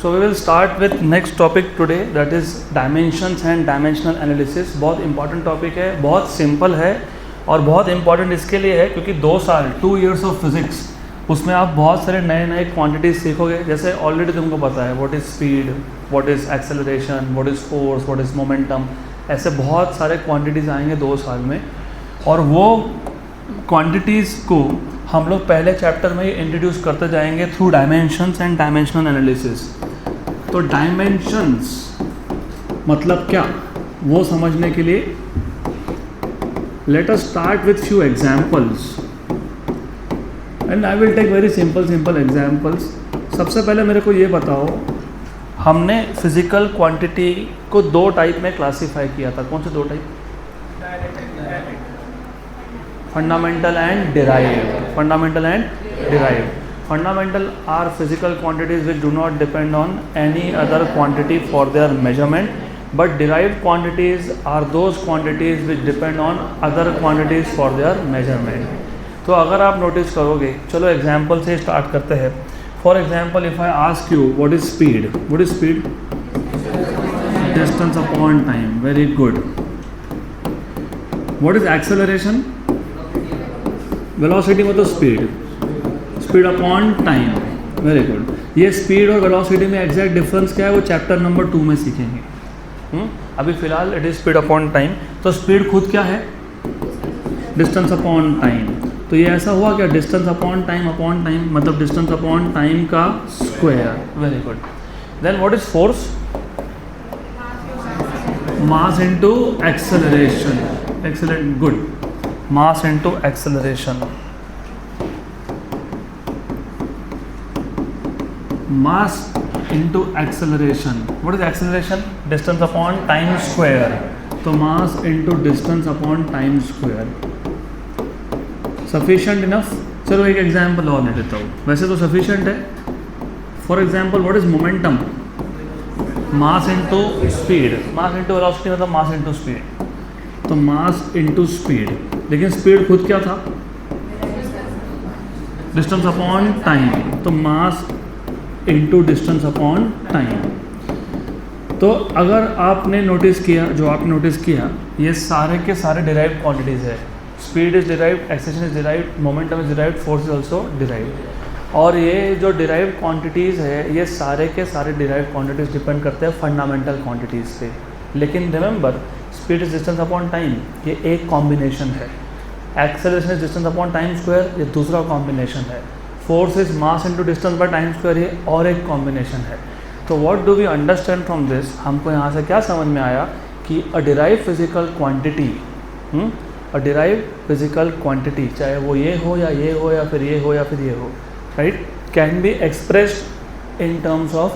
So we will start with next topic today, that is dimensions and dimensional analysis। बहुत important topic है, बहुत simple है और बहुत important इसके लिए है क्योंकि 2 साल 2 years of physics उसमें आप बहुत सारे नए नए क्वांटिटीज सीखोगे। जैसे ऑलरेडी तुमको पता है what is speed, what is acceleration, what is force, what is momentum, ऐसे बहुत सारे क्वांटिटीज़ आएंगे 2 साल में। और वो क्वांटिटीज़ को हम लोग पहले चैप्टर में ही इंट्रोड्यूस करते जाएंगे through dimensions and dimensional analysis. तो डायमेंशंस मतलब क्या, वो समझने के लिए let us start with few examples and I will take very simple examples. सबसे पहले मेरे को ये बताओ, हमने फिजिकल क्वांटिटी को 2 टाइप में क्लासीफाई किया था। कौन से 2 type? Fundamental and derived. Fundamental and derived. Fundamental are physical quantities which do not depend on any other quantity for their measurement, but derived quantities are those quantities which depend on other quantities for their measurement। तो अगर आप notice करोगे, चलो example से start करते हैं। For example if I ask you what is speed, what is speed? Distance upon time. Very good. What is acceleration? Velocity मतलब speed, speed upon time. Very good. ये स्पीड और velocity में exact difference क्या है वो chapter number 2 में सीखेंगे। अभी फिलहाल it is speed upon time. तो स्पीड खुद क्या है? Distance upon time. तो ये ऐसा हुआ क्या, डिस्टेंस अपॉन टाइम मतलब डिस्टेंस अपॉन टाइम का square. Very good. Then what is force? Mass into acceleration. Excellent, good. Mass into acceleration. Mass into acceleration. What is acceleration? Distance upon time square. तो mass into distance upon time square. Sufficient enough? चलो एक example और ले लेता हूँ, वैसे तो sufficient है। For example what is momentum? Mass into speed. Mass into velocity मतलब मास इंटू स्पीड। तो मास इंटू स्पीड, लेकिन स्पीड खुद क्या था? Distance upon time. तो mass into distance upon time. तो अगर आपने नोटिस किया, जो आपने नोटिस किया, ये सारे के सारे डिराइव्ड क्वांटिटीज़ है। Speed is derived, acceleration is derived, momentum is derived, force is also derived. और ये जो डिराइव्ड क्वांटिटीज़ है, ये सारे के सारे डिराइव्ड क्वांटिटीज़ डिपेंड करते हैं फंडामेंटल क्वांटिटीज़ पे। लेकिन remember, speed is distance upon time, ये एक कॉम्बिनेशन है। Acceleration is distance upon time square, ये दूसरा कॉम्बिनेशन है। Force is mass into distance by time square, ये और एक कॉम्बिनेशन है। तो what do we understand from this? हमको यहाँ से क्या समझ में आया कि a derived physical quantity, a derived physical quantity, चाहे वो ये हो या ये हो या फिर ये हो या फिर ये हो, right, can be expressed in terms of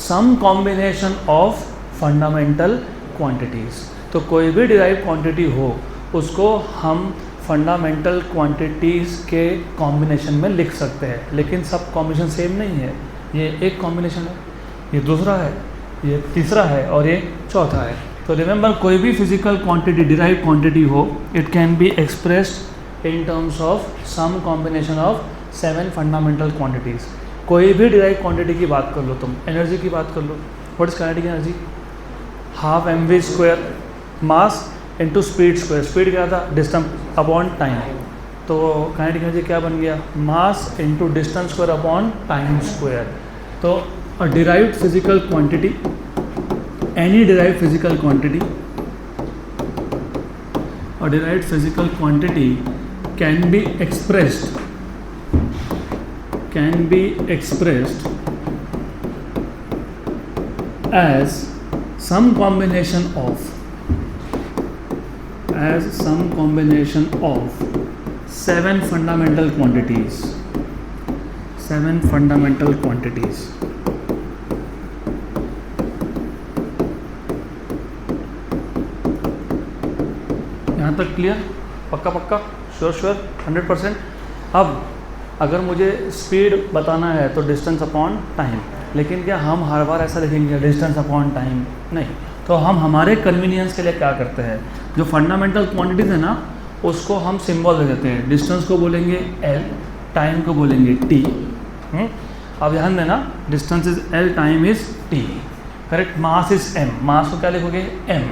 some combination of fundamental quantities. तो कोई भी डिराइव्ड क्वांटिटी हो उसको हम फंडामेंटल क्वांटिटीज़ के कॉम्बिनेशन में लिख सकते हैं, लेकिन सब कॉम्बिनेशन सेम नहीं है। ये एक कॉम्बिनेशन है, ये दूसरा है, ये तीसरा है और ये चौथा है। तो रिमेंबर, कोई भी फिजिकल क्वांटिटी डिराइव्ड क्वांटिटी हो, it can be expressed in terms of some combination of 7 fundamental quantities. कोई भी डिराइव्ड क्वांटिटी की बात कर लो, तुम एनर्जी की बात कर लो। What is kinetic energy? Half mv square mass into speed square. Speed क्या था? Distance upon time. तो काइनेटिक एनर्जी क्या बन गया? Mass into distance square upon time square. तो a derived physical quantity, any derived physical quantity, a derived physical quantity can be expressed as some combination of 7 fundamental quantities। 7 fundamental quantities। यहाँ तक clear? पक्का sure 100%। अब अगर मुझे speed बताना है तो डिस्टेंस अपॉन टाइम, लेकिन क्या हम हर बार ऐसा लिखेंगे डिस्टेंस अपॉन टाइम? नहीं। तो हम हमारे कन्वीनियंस के लिए क्या करते हैं, जो फंडामेंटल क्वांटिटीज़ है ना उसको हम सिंबल दे देते हैं। डिस्टेंस को बोलेंगे L, टाइम को बोलेंगे T। अब ध्यान देना, distance is l, time is t, correct, mass is m, मास को क्या लिखोगे m।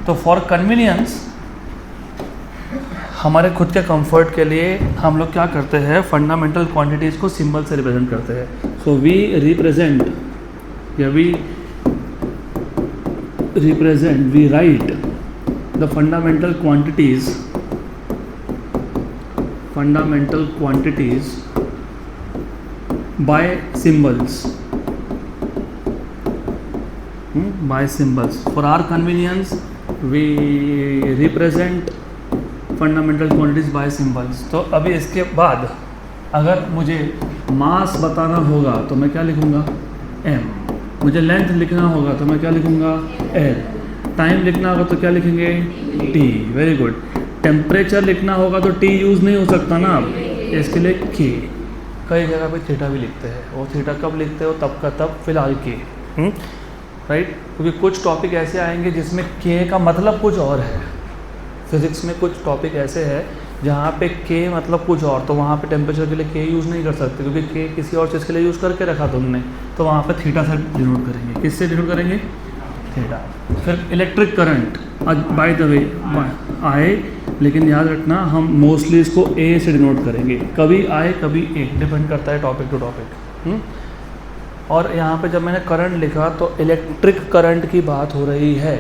तो फॉर कन्वीनियंस, हमारे खुद के कंफर्ट के लिए हम लोग क्या करते हैं, फंडामेंटल क्वांटिटीज़ को सिंबल से रिप्रेजेंट करते हैं। सो वी रिप्रेजेंट या we write the fundamental quantities by symbols, by symbols. For our convenience we represent fundamental quantities by symbols. तो अभी इसके बाद अगर मुझे मास बताना होगा तो मैं क्या लिखूँगा m, मुझे लेंथ लिखना होगा तो मैं क्या लिखूँगा l, टाइम लिखना होगा तो क्या लिखेंगे t, वेरी गुड। टेम्परेचर लिखना होगा तो t यूज़ नहीं हो सकता ना, अब इसके लिए k, कई जगह पे थीटा भी लिखते हैं, वो थीटा कब लिखते हो, तब का तब, फिलहाल k, राइट। क्योंकि कुछ टॉपिक ऐसे आएंगे जिसमें के का मतलब कुछ और है। फिज़िक्स में कुछ टॉपिक ऐसे हैं जहाँ पे के मतलब कुछ और, तो वहाँ पे टेम्परेचर के लिए के यूज़ नहीं कर सकते, क्योंकि के किसी और चीज़ के लिए यूज़ करके रखा तुमने, तो वहाँ पे थीटा से डिनोट करेंगे। किससे डिनोट करेंगे, थीटा। फिर electric current, by the way आए, लेकिन याद रखना हम मोस्टली इसको ए से डिनोट करेंगे, कभी आए कभी ए, डिपेंड करता है टॉपिक टू टॉपिक। और यहाँ पे जब मैंने करंट लिखा तो इलेक्ट्रिक करंट की बात हो रही है।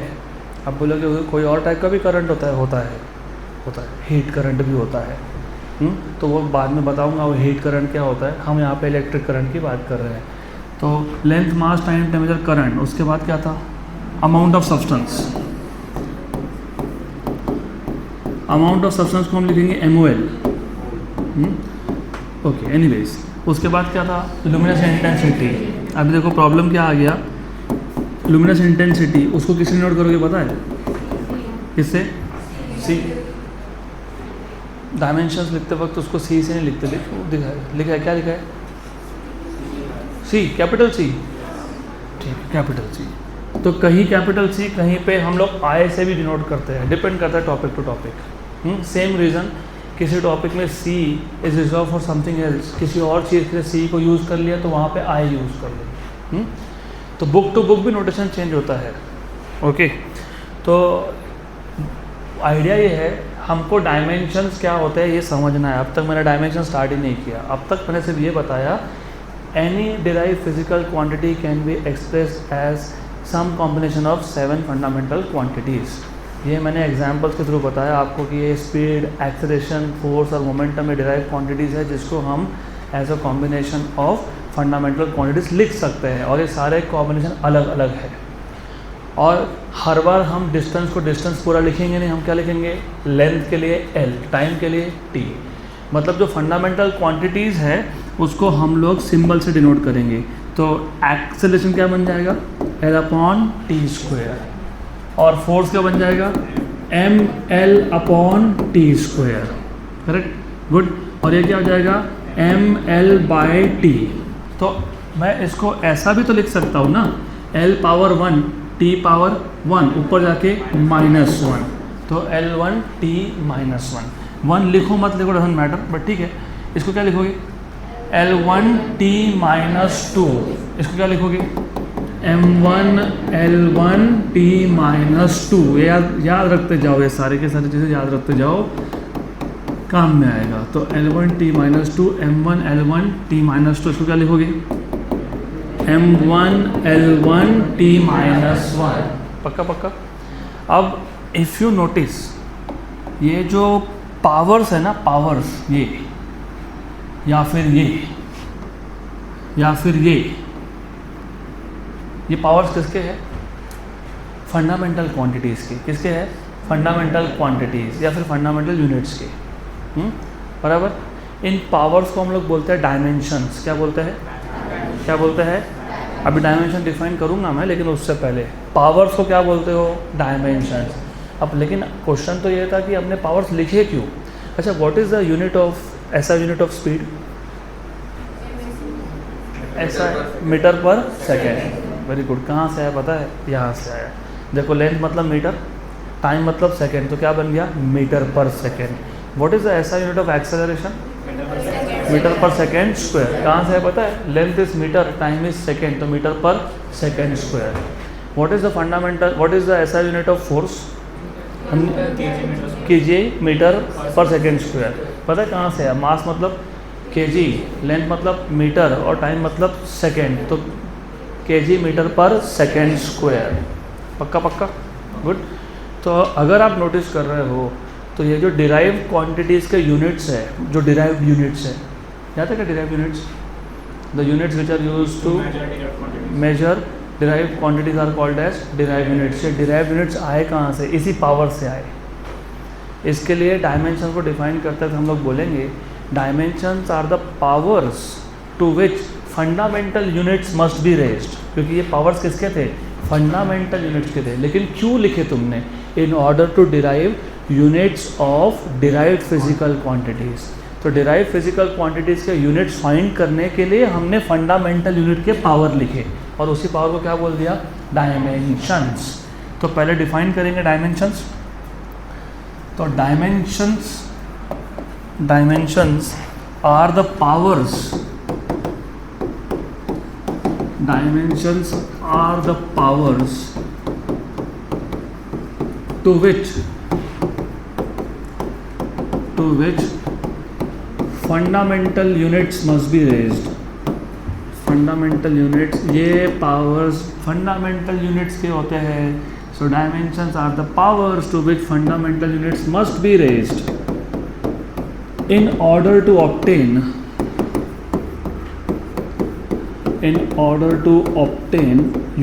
अब बोलोगे कोई और टाइप का भी करंट होता है, हीट करंट भी होता है, तो वो बाद में बताऊंगा वो हीट करंट क्या होता है। हम यहाँ पे इलेक्ट्रिक करंट की बात कर रहे हैं। तो लेंथ, मास, टाइम, टेम्परेचर, करंट, उसके बाद क्या था, amount of substance. Amount of substance को हम लिखेंगे MOL, ओके। एनीवेज, उसके बाद क्या था, लुमिनस इंटेंसिटी। अभी देखो प्रॉब्लम क्या आ गया, लुमिनस इंटेंसिटी उसको किससे नोट करोगे पता है, किससे, सी। डायमेंशंस लिखते वक्त उसको सी से नहीं लिखते, लिखा है क्या लिखा है, सी, कैपिटल सी, ठीक है, कैपिटल सी। तो कहीं कैपिटल सी, कहीं पे हम लोग आई से भी डिनोट करते हैं, डिपेंड करता है topic to topic. Same reason, किसी टॉपिक में C is reserve for something else, किसी और चीज़ के लिए सी को यूज़ कर लिया तो वहाँ पे आई यूज़ कर लेंगे। तो बुक टू बुक भी नोटेशन चेंज होता है, ओके। तो आइडिया ये है, हमको डायमेंशंस क्या होते हैं ये समझना है। अब तक मैंने डायमेंशन स्टार्ट ही नहीं किया, अब तक मैंने सिर्फ ये बताया any derive physical quantity can be expressed as some combination of 7 fundamental quantities. ये मैंने एग्जांपल्स के थ्रू बताया आपको कि ये स्पीड, एक्सेलरेशन, फोर्स और मोमेंटम में डिराइव क्वांटिटीज़ है, जिसको हम as a combination of fundamental quantities लिख सकते हैं। और ये सारे कॉम्बिनेशन अलग अलग है। और हर बार हम डिस्टेंस को डिस्टेंस पूरा लिखेंगे नहीं, हम क्या लिखेंगे, लेंथ के लिए L, टाइम के लिए T। मतलब जो फंडामेंटल क्वांटिटीज़ है उसको हम लोग सिंबल से डिनोट करेंगे। तो एक्सेलरेशन क्या बन जाएगा, L/T², और फोर्स क्या बन जाएगा, mL/T², करेक्ट, गुड। और ये क्या हो जाएगा, mL/T। तो मैं इसको ऐसा भी तो लिख सकता हूँ ना, L⁻⁴ T⁻⁴, ऊपर जाके -1, तो L1 T-1। 1 लिखो मत लिखो, डजंट मैटर, बट ठीक है। इसको क्या लिखोगे, L1 T-2, इसको क्या लिखोगे, M1 L1 T-2। ये याद रखते जाओ, ये सारे के सारी चीज़ें याद रखते जाओ, काम में आएगा। तो L1 T-2, M1 L1 T-2, इसको क्या लिखोगे, M1 L1 T-1, पक्का पक्का। अब इफ़ यू नोटिस, ये जो पावर्स है ना, पावर्स, ये या फिर ये पावर्स किसके हैं, फंडामेंटल क्वांटिटीज़ के। किसके हैं, फंडामेंटल क्वांटिटीज़ या फिर फंडामेंटल यूनिट्स के, बराबर। इन पावर्स को हम लोग बोलते हैं डायमेंशंस। क्या बोलते हैं, अभी डायमेंशन डिफाइन करूँगा मैं, लेकिन उससे पहले पावर्स को क्या बोलते हो, डायमेंशंस। अब लेकिन क्वेश्चन तो ये था कि हमने पावर्स लिखे क्यों। अच्छा, what is the unit of, ऐसा यूनिट ऑफ स्पीड, ऐसा मीटर पर सेकेंड, वेरी गुड। कहाँ से आया पता है, यहाँ से आया। देखो, लेंथ मतलब मीटर, टाइम मतलब सेकेंड, तो क्या बन गया, मीटर पर second. What is the SI unit of acceleration, metre पर सेकेंड स्क्वायर। कहाँ से है पता है? Length is metre, time is second, तो मीटर पर second square. What is the fundamental, what is the SI unit of force? KG metre पर second square. पता है कहाँ से है? मास मतलब केजी, लेंथ मतलब मीटर और टाइम मतलब सेकेंड, तो केजी मीटर पर सेकेंड स्क्वायर। पक्का पक्का, गुड। तो अगर आप नोटिस कर रहे हो तो ये जो डिराइव क्वांटिटीज़ के यूनिट्स है, जो डिराइव यूनिट्स है, याद है क्या derive units? The units which are use to measure derive quantities are called as derive units. ये डिराइव यूनिट्स आए कहाँ से? इसी पावर से आए। इसके लिए डायमेंशन को डिफाइन करते हैं तो हम लोग बोलेंगे dimensions are the powers to which fundamental units must be raised. क्योंकि ये पावर्स किसके थे? फंडामेंटल यूनिट्स के थे। लेकिन क्यों लिखे तुमने? In order to derive units of derived physical quantities. तो डिराइव फिजिकल क्वांटिटीज़ के यूनिट्स फाइंड करने के लिए हमने फंडामेंटल यूनिट के पावर लिखे और उसी पावर को क्या बोल दिया? डायमेंशंस। तो पहले डिफाइन करेंगे डायमेंशंस। तो dimensions are the powers, dimensions are the powers to which fundamental units must be raised। fundamental units, ये powers fundamental units के होते हैं। so dimensions are the powers to which fundamental units must be raised in order to obtain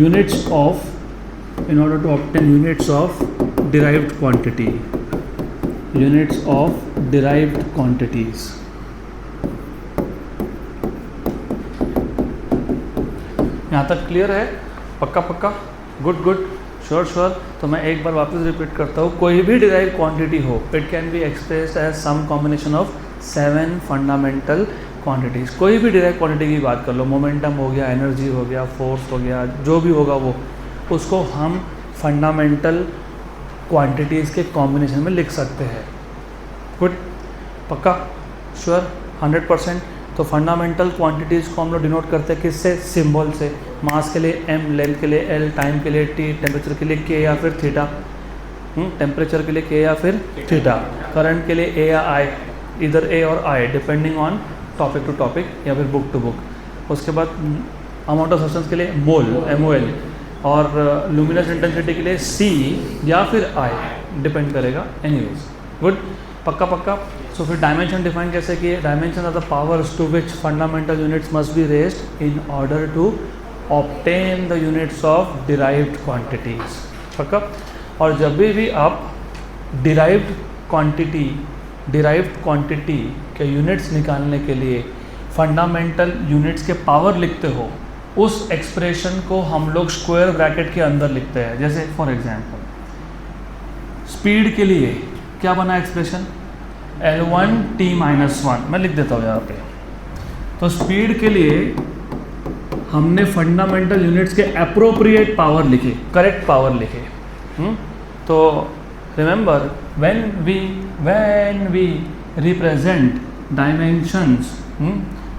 units of derived quantity, units of derived quantities। यहाँ तक clear है? पक्का पक्का, good good, sure sure. तो मैं एक बार वापस रिपीट करता हूँ। कोई भी डिराइव क्वांटिटी हो, it can be expressed as some combination of 7 fundamental quantities. कोई भी डिराइव क्वांटिटी की बात कर लो, मोमेंटम हो गया, एनर्जी हो गया, फोर्स हो गया, जो भी होगा वो, उसको हम फंडामेंटल क्वांटिटीज़ के कॉम्बिनेशन में लिख सकते हैं। गुड, पक्का, श्योर, 100%। तो फंडामेंटल क्वांटिटीज़ को हम लोग डिनोट करते हैं किससे? सिंबल से। मास के लिए m, लेंथ के लिए l, टाइम के लिए t, टेम्परेचर के लिए k या फिर थीटा, टेम्परेचर के लिए k या फिर थीटा, करंट के लिए a या I, इधर a और I depending on topic to topic या फिर बुक टू बुक। उसके बाद अमाउंट ऑफ सब्सटेंस के लिए मोल, MOL, और लुमिनस इंटेंसिटी के लिए C या फिर I, डिपेंड करेगा। एनीवेज, गुड, पक्का पक्का। सो फिर डायमेंशन डिफाइन कैसे किए? Dimension are the powers to which fundamental units must be raised in order to obtain the units of derived quantities. पक्का। और जब भी आप डिराइव्ड क्वांटिटी के यूनिट्स निकालने के लिए फंडामेंटल यूनिट्स के पावर लिखते हो, उस एक्सप्रेशन को हम लोग स्क्वायर ब्रैकेट के अंदर लिखते हैं। जैसे फॉर एग्जांपल स्पीड के लिए क्या बना एक्सप्रेशन? L1t-1। मैं लिख देता हूँ यहाँ पे। तो स्पीड के लिए हमने फंडामेंटल यूनिट्स के अप्रोप्रिएट पावर लिखे, करेक्ट पावर लिखे। तो remember when we represent dimensions,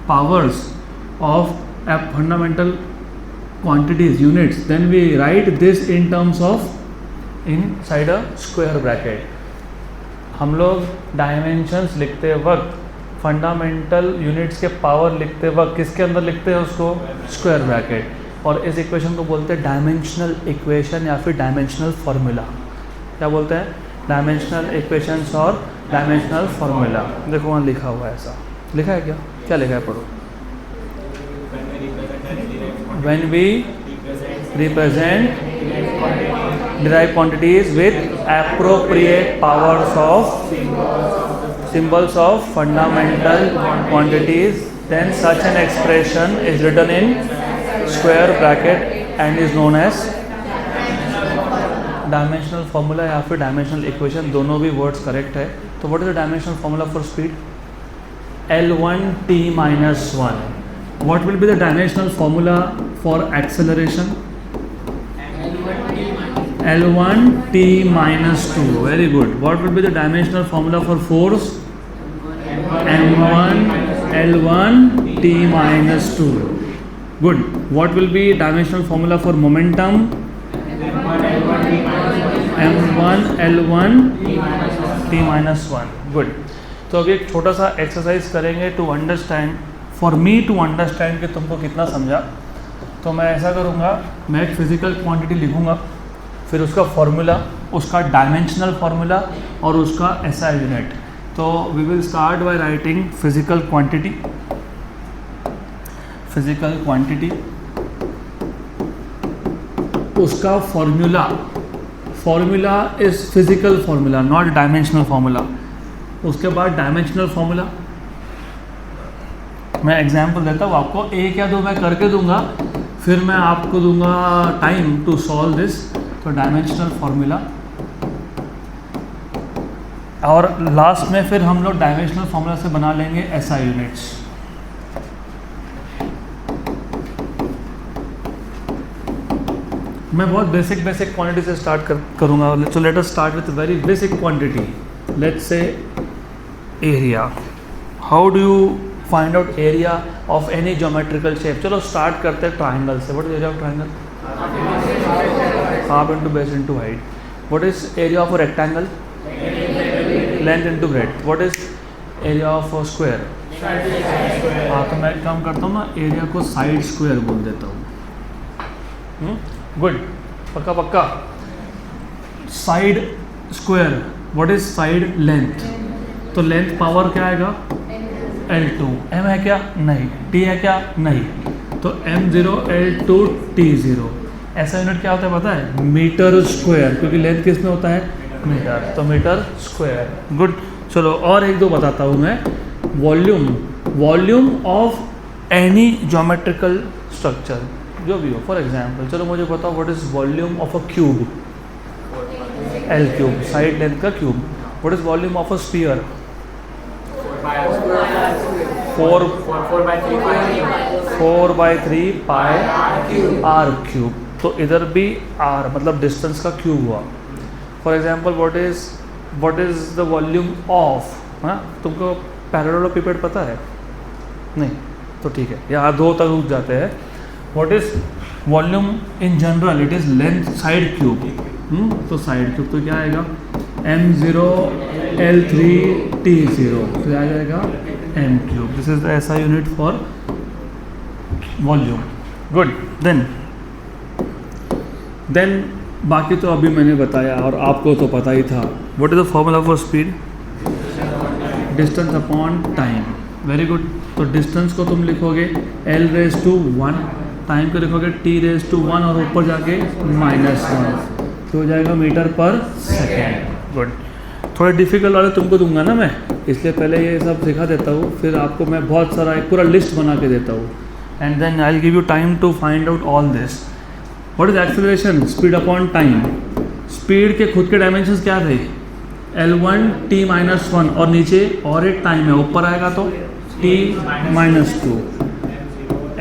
powers of fundamental quantities, units, then we write this in terms of inside a square bracket। हम लोग डायमेंशंस लिखते वक्त, फंडामेंटल यूनिट्स के पावर लिखते वक्त किसके अंदर लिखते हैं उसको? Square bracket. और इस इक्वेशन को बोलते हैं डायमेंशनल इक्वेशन या फिर डायमेंशनल फार्मूला। क्या बोलते हैं? डायमेंशनल इक्वेशंस और डायमेंशनल फार्मूला। देखो वहाँ लिखा हुआ है, ऐसा लिखा है क्या? क्या लिखा है, पढ़ो। When we represent derived quantities with appropriate powers of symbols of fundamental quantities, then such an expression is written in square bracket and is known as dimensional formula या फिर डायमेंशनल इक्वेशन। दोनों भी वर्ड्स करेक्ट है। तो what is the dimensional formula for speed? L1t-1। What will be the dimensional formula for acceleration? L1t-2. Very good. What will be the dimensional formula for force? M1 L1 t minus 2. Good. What will be dimensional formula for momentum? M1 L1 t minus 1. Good. तो अभी एक छोटा सा exercise करेंगे to understand, for me to understand कि तुमको कितना समझा. तो मैं ऐसा करूँगा, मैं एक फिजिकल क्वांटिटी लिखूँगा, फिर उसका फॉर्मूला, उसका डायमेंशनल फार्मूला और उसका SI यूनिट. तो we will start by writing physical quantity. उसका formula is physical formula, not dimensional formula. उसके बाद डायमेंशनल फार्मूला, मैं एग्जांपल देता हूँ आपको, एक या दो मैं करके दूंगा, फिर मैं आपको दूंगा टाइम टू सॉल्व दिस. तो डायमेंशनल फार्मूला, और लास्ट में फिर हम लोग डायमेंशनल फार्मूला से बना लेंगे SI यूनिट्स. मैं बहुत बेसिक क्वांटिटी से स्टार्ट करूँगा. So let us start with very basic quantity. Let's say area. How do you find out area of any geometrical shape? चलो स्टार्ट करते हैं ट्राइंगल से. What is area of triangle? Half into base into height. What is area of a rectangle? Length into breadth. What is area of a square? हाँ, तो मैं एक काम करता हूँ ना, एरिया को साइड स्क्वायर बोल देता हूँ. गुड, पक्का. Side square. What is side length? तो लेंथ पावर क्या आएगा? L2. M है क्या? नहीं. T है क्या? नहीं. तो M0 L2 T0. ऐसा यूनिट क्या होता है पता है? मीटर स्क्वायर, क्योंकि लेंथ किस में होता है? मीटर. तो मीटर स्क्वायर. गुड. चलो और एक दो बताता हूँ मैं. Volume of any geometrical structure, जो भी हो. फॉर एग्जाम्पल चलो मुझे बताओ, what is volume of a cube? L3. Side length का cube. What is volume of a sphere? 4/3 pi r cube. तो इधर भी r मतलब डिस्टेंस का क्यूब हुआ. For example what is the volume of, हाँ तुमको पैरेललोपिपेड पता है? नहीं, तो ठीक है, यहाँ दो तक रुक जाते हैं. What is volume in general? It is length side cube. तो साइड क्यूब तो क्या आएगा? M0 L3 T0. तो आ जाएगा M cube. This is the SI unit for volume. Good. Then बाकी तो अभी मैंने बताया और आपको तो पता ही था. What is the formula for speed? Distance upon time. Very good. तो डिस्टेंस को तुम लिखोगे L⁻1, टाइम को लिखोगे T⁻1 और ऊपर जाके -1, तो हो जाएगा मीटर पर सेकेंड. गुड. थोड़े डिफिकल्ट वाले तुमको दूंगा ना मैं, इसलिए पहले ये सब सिखा देता हूँ, फिर आपको मैं बहुत सारा एक पूरा लिस्ट बना के देता हूँ. And then I will give you time to find out all this. What is acceleration? Speed upon time. Speed के खुद के डायमेंशंस क्या थे? L1 T-1 और नीचे और एक टाइम है, ऊपर आएगा तो T-2.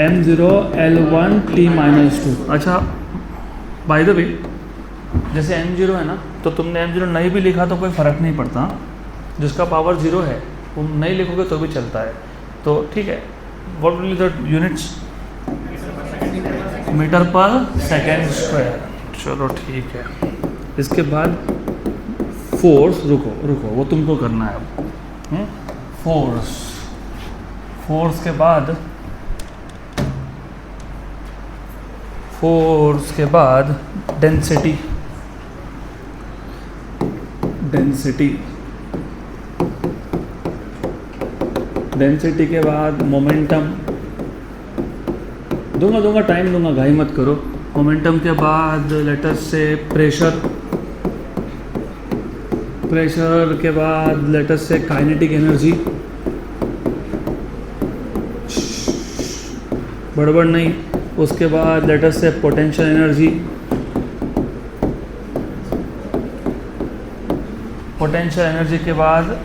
M0 L1 T-2. अच्छा, बाय द वे, जैसे M0 है ना, तो तुमने M0 नहीं भी लिखा तो कोई फ़र्क नहीं पड़ता. जिसका पावर 0 है वो नहीं लिखोगे तो भी चलता है. तो ठीक है. What will be the units? Meter पर सेकेंड स्क्वायर. चलो ठीक है. इसके बाद फोर्स, रुको वो तुमको करना है अब. फोर्स के बाद डेंसिटी. डेंसिटी के बाद मोमेंटम. दूंगा टाइम दूंगा, घाई मत करो. मोमेंटम के बाद लेटर से प्रेशर के बाद लेटर से काइनेटिक एनर्जी. बड़बड़ नहीं. उसके बाद लेटर से पोटेंशियल एनर्जी. पोटेंशियल एनर्जी के बाद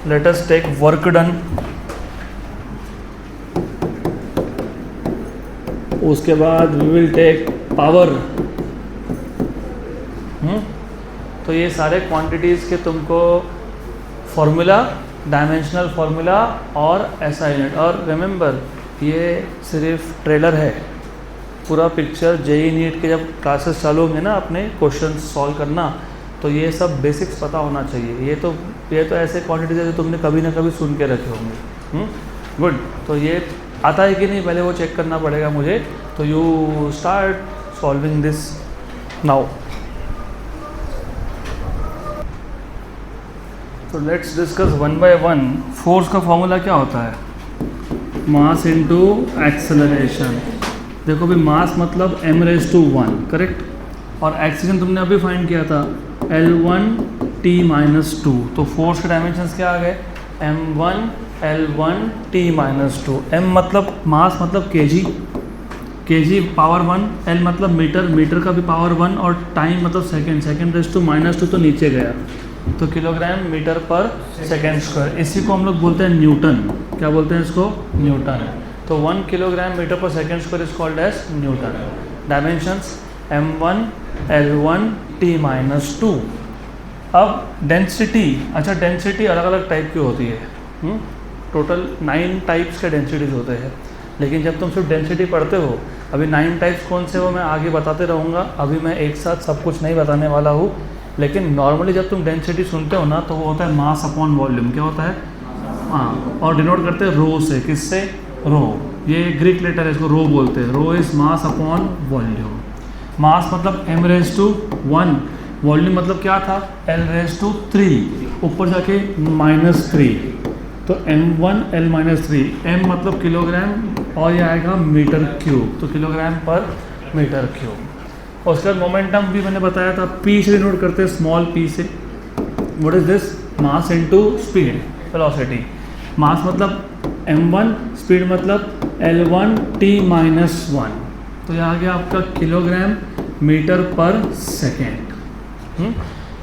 let us take work done. उसके बाद वी विल टेक पावर. तो ये सारे क्वांटिटीज़ के तुमको फॉर्मूला डायमेंशनल फार्मूला और SI यूनिट। और रिमेंबर ये सिर्फ ट्रेलर है, पूरा पिक्चर JEE नीट के जब क्लासेस चालू होंगे ना अपने क्वेश्चन सॉल्व करना, तो ये सब बेसिक्स पता होना चाहिए। ये तो ऐसे क्वांटिटीज है जो तुमने कभी ना कभी सुन के रखे होंगे। गुड, तो ये आता है कि नहीं पहले वो चेक करना पड़ेगा मुझे। तो you start solving this now. तो let's discuss one by one. Force का फॉर्मूला क्या होता है? Mass into acceleration. देखो भी मास मतलब m⁻⁴, करेक्ट, और एक्सीलरेशन तुमने अभी फाइंड किया था L1t-2। तो फोर्स के डायमेंशंस क्या आ गए? m1 L1t-2। m मतलब मास मतलब kg पावर 1, L मतलब मीटर का भी पावर 1, और टाइम मतलब सेकेंड -2 तो नीचे गया, तो किलोग्राम मीटर पर सेकेंड स्क्वायर। इसी को हम लोग बोलते हैं न्यूटन। क्या बोलते हैं इसको? न्यूटन। तो 1 किलोग्राम मीटर पर second square is called as newton. Dimensions m1 L1t-2। अब डेंसिटी, अच्छा डेंसिटी अलग अलग टाइप की होती है। टोटल 9 टाइप्स के डेंसिटीज होते हैं, लेकिन जब तुम सिर्फ डेंसिटी पढ़ते हो, अभी 9 टाइप्स कौन से हो मैं आगे बताते रहूँगा, अभी मैं एक साथ सब कुछ नहीं बताने वाला हूँ। लेकिन नॉर्मली जब तुम डेंसिटी सुनते हो ना, तो वो होता है मास अपॉन वॉल्यूम। क्या होता है? हाँ, और डिनोट करते हैं रो से। किससे? रो। ये ग्रीक लेटर है, इसको रो बोलते हैं। रो इज मास अपॉन वॉल्यूम। मास मतलब m⁻⁴, वॉल्यूम मतलब क्या था? L⁻3, ऊपर जाके -3, तो m1 L-3। m मतलब किलोग्राम और ये आएगा मीटर क्यूब, तो किलोग्राम पर मीटर क्यूब। और उसके बाद मोमेंटम भी मैंने बताया था, p से डिनोट करते हैं, स्मॉल p से। What is this? Mass into speed, velocity. Mass मतलब m1, स्पीड मतलब L1t-1, तो यह आ गया आपका किलोग्राम मीटर पर सेकेंड।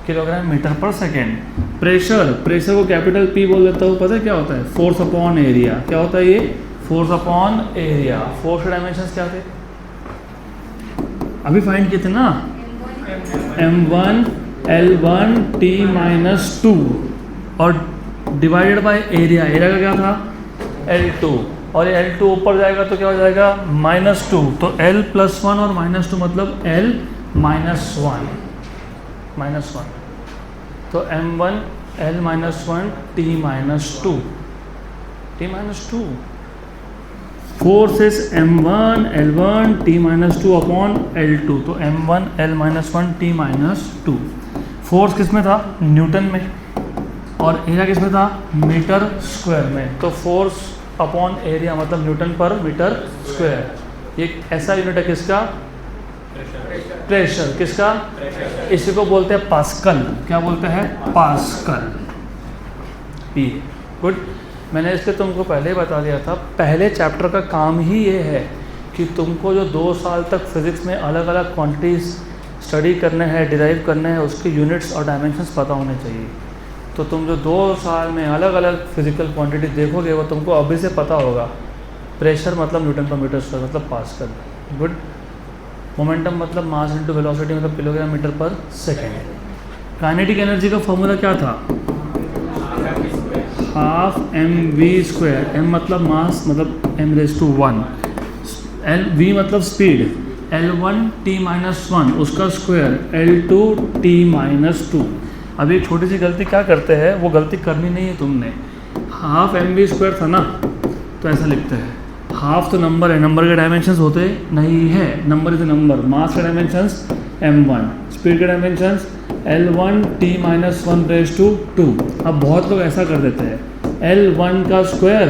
किलोग्राम मीटर पर सेकेंड। प्रेशर को कैपिटल P बोल देता हूँ। पता है क्या होता है? Force upon area. क्या होता है ये? Force upon area. फोर्स के डायमेंशंस क्या थे? अभी फाइंड किए थे ना, m1 L1t-2 और डिवाइडेड बाय एरिया। एरिया का क्या था? L2, और ये L2 ऊपर जाएगा तो क्या हो जाएगा? -2, तो L+1 और -2 मतलब L-1, तो m1 L-1 t-2। Force is m1 L1 t-2 upon L2, तो m1 L-1 t-2। फोर्स किस में था? न्यूटन में। और एरिया किस में था? मीटर स्क्वायर में। तो फोर्स अपॉन एरिया मतलब न्यूटन पर मीटर स्क्वायर। ये ऐसा यूनिट है किसका? प्रेशर। किसका? इसी को बोलते हैं पास्कल। क्या बोलते हैं? पास्कल। पी। गुड। मैंने इसके तुमको पहले ही बता दिया था, पहले चैप्टर का काम ही ये है कि तुमको जो 2 साल तक फिज़िक्स में अलग अलग क्वांटिटीज़ स्टडी करने हैं, डिराइव करने हैं, उसके यूनिट्स और डायमेंशंस पता होने चाहिए। तो तुम जो 2 साल में अलग अलग फिजिकल क्वांटिटी देखोगे वो तुमको अभी से पता होगा। प्रेशर मतलब न्यूटन पर मीटर स्क्वायर मतलब पास्कल। गुड। मोमेंटम मतलब मास इनटू वेलोसिटी मतलब किलोग्राम मीटर पर सेकेंड। काइनेटिक एनर्जी का फॉर्मूला क्या था? Half mv²। m मतलब मास मतलब m⁻⁴, v मतलब स्पीड, L1t-1 उसका स्क्वायर L2t-2। अभी एक छोटी सी गलती क्या करते हैं, वो गलती करनी नहीं है तुमने। हाफ mv² था ना, तो ऐसा लिखते हैं। हाफ तो नंबर है, नंबर के डायमेंशंस होते नहीं है। Number is number. मास के डायमेंशंस m1, स्पीड के डायमेंशंस L1t-1⁻²। अब बहुत लोग ऐसा कर देते हैं, L1 का स्क्वायर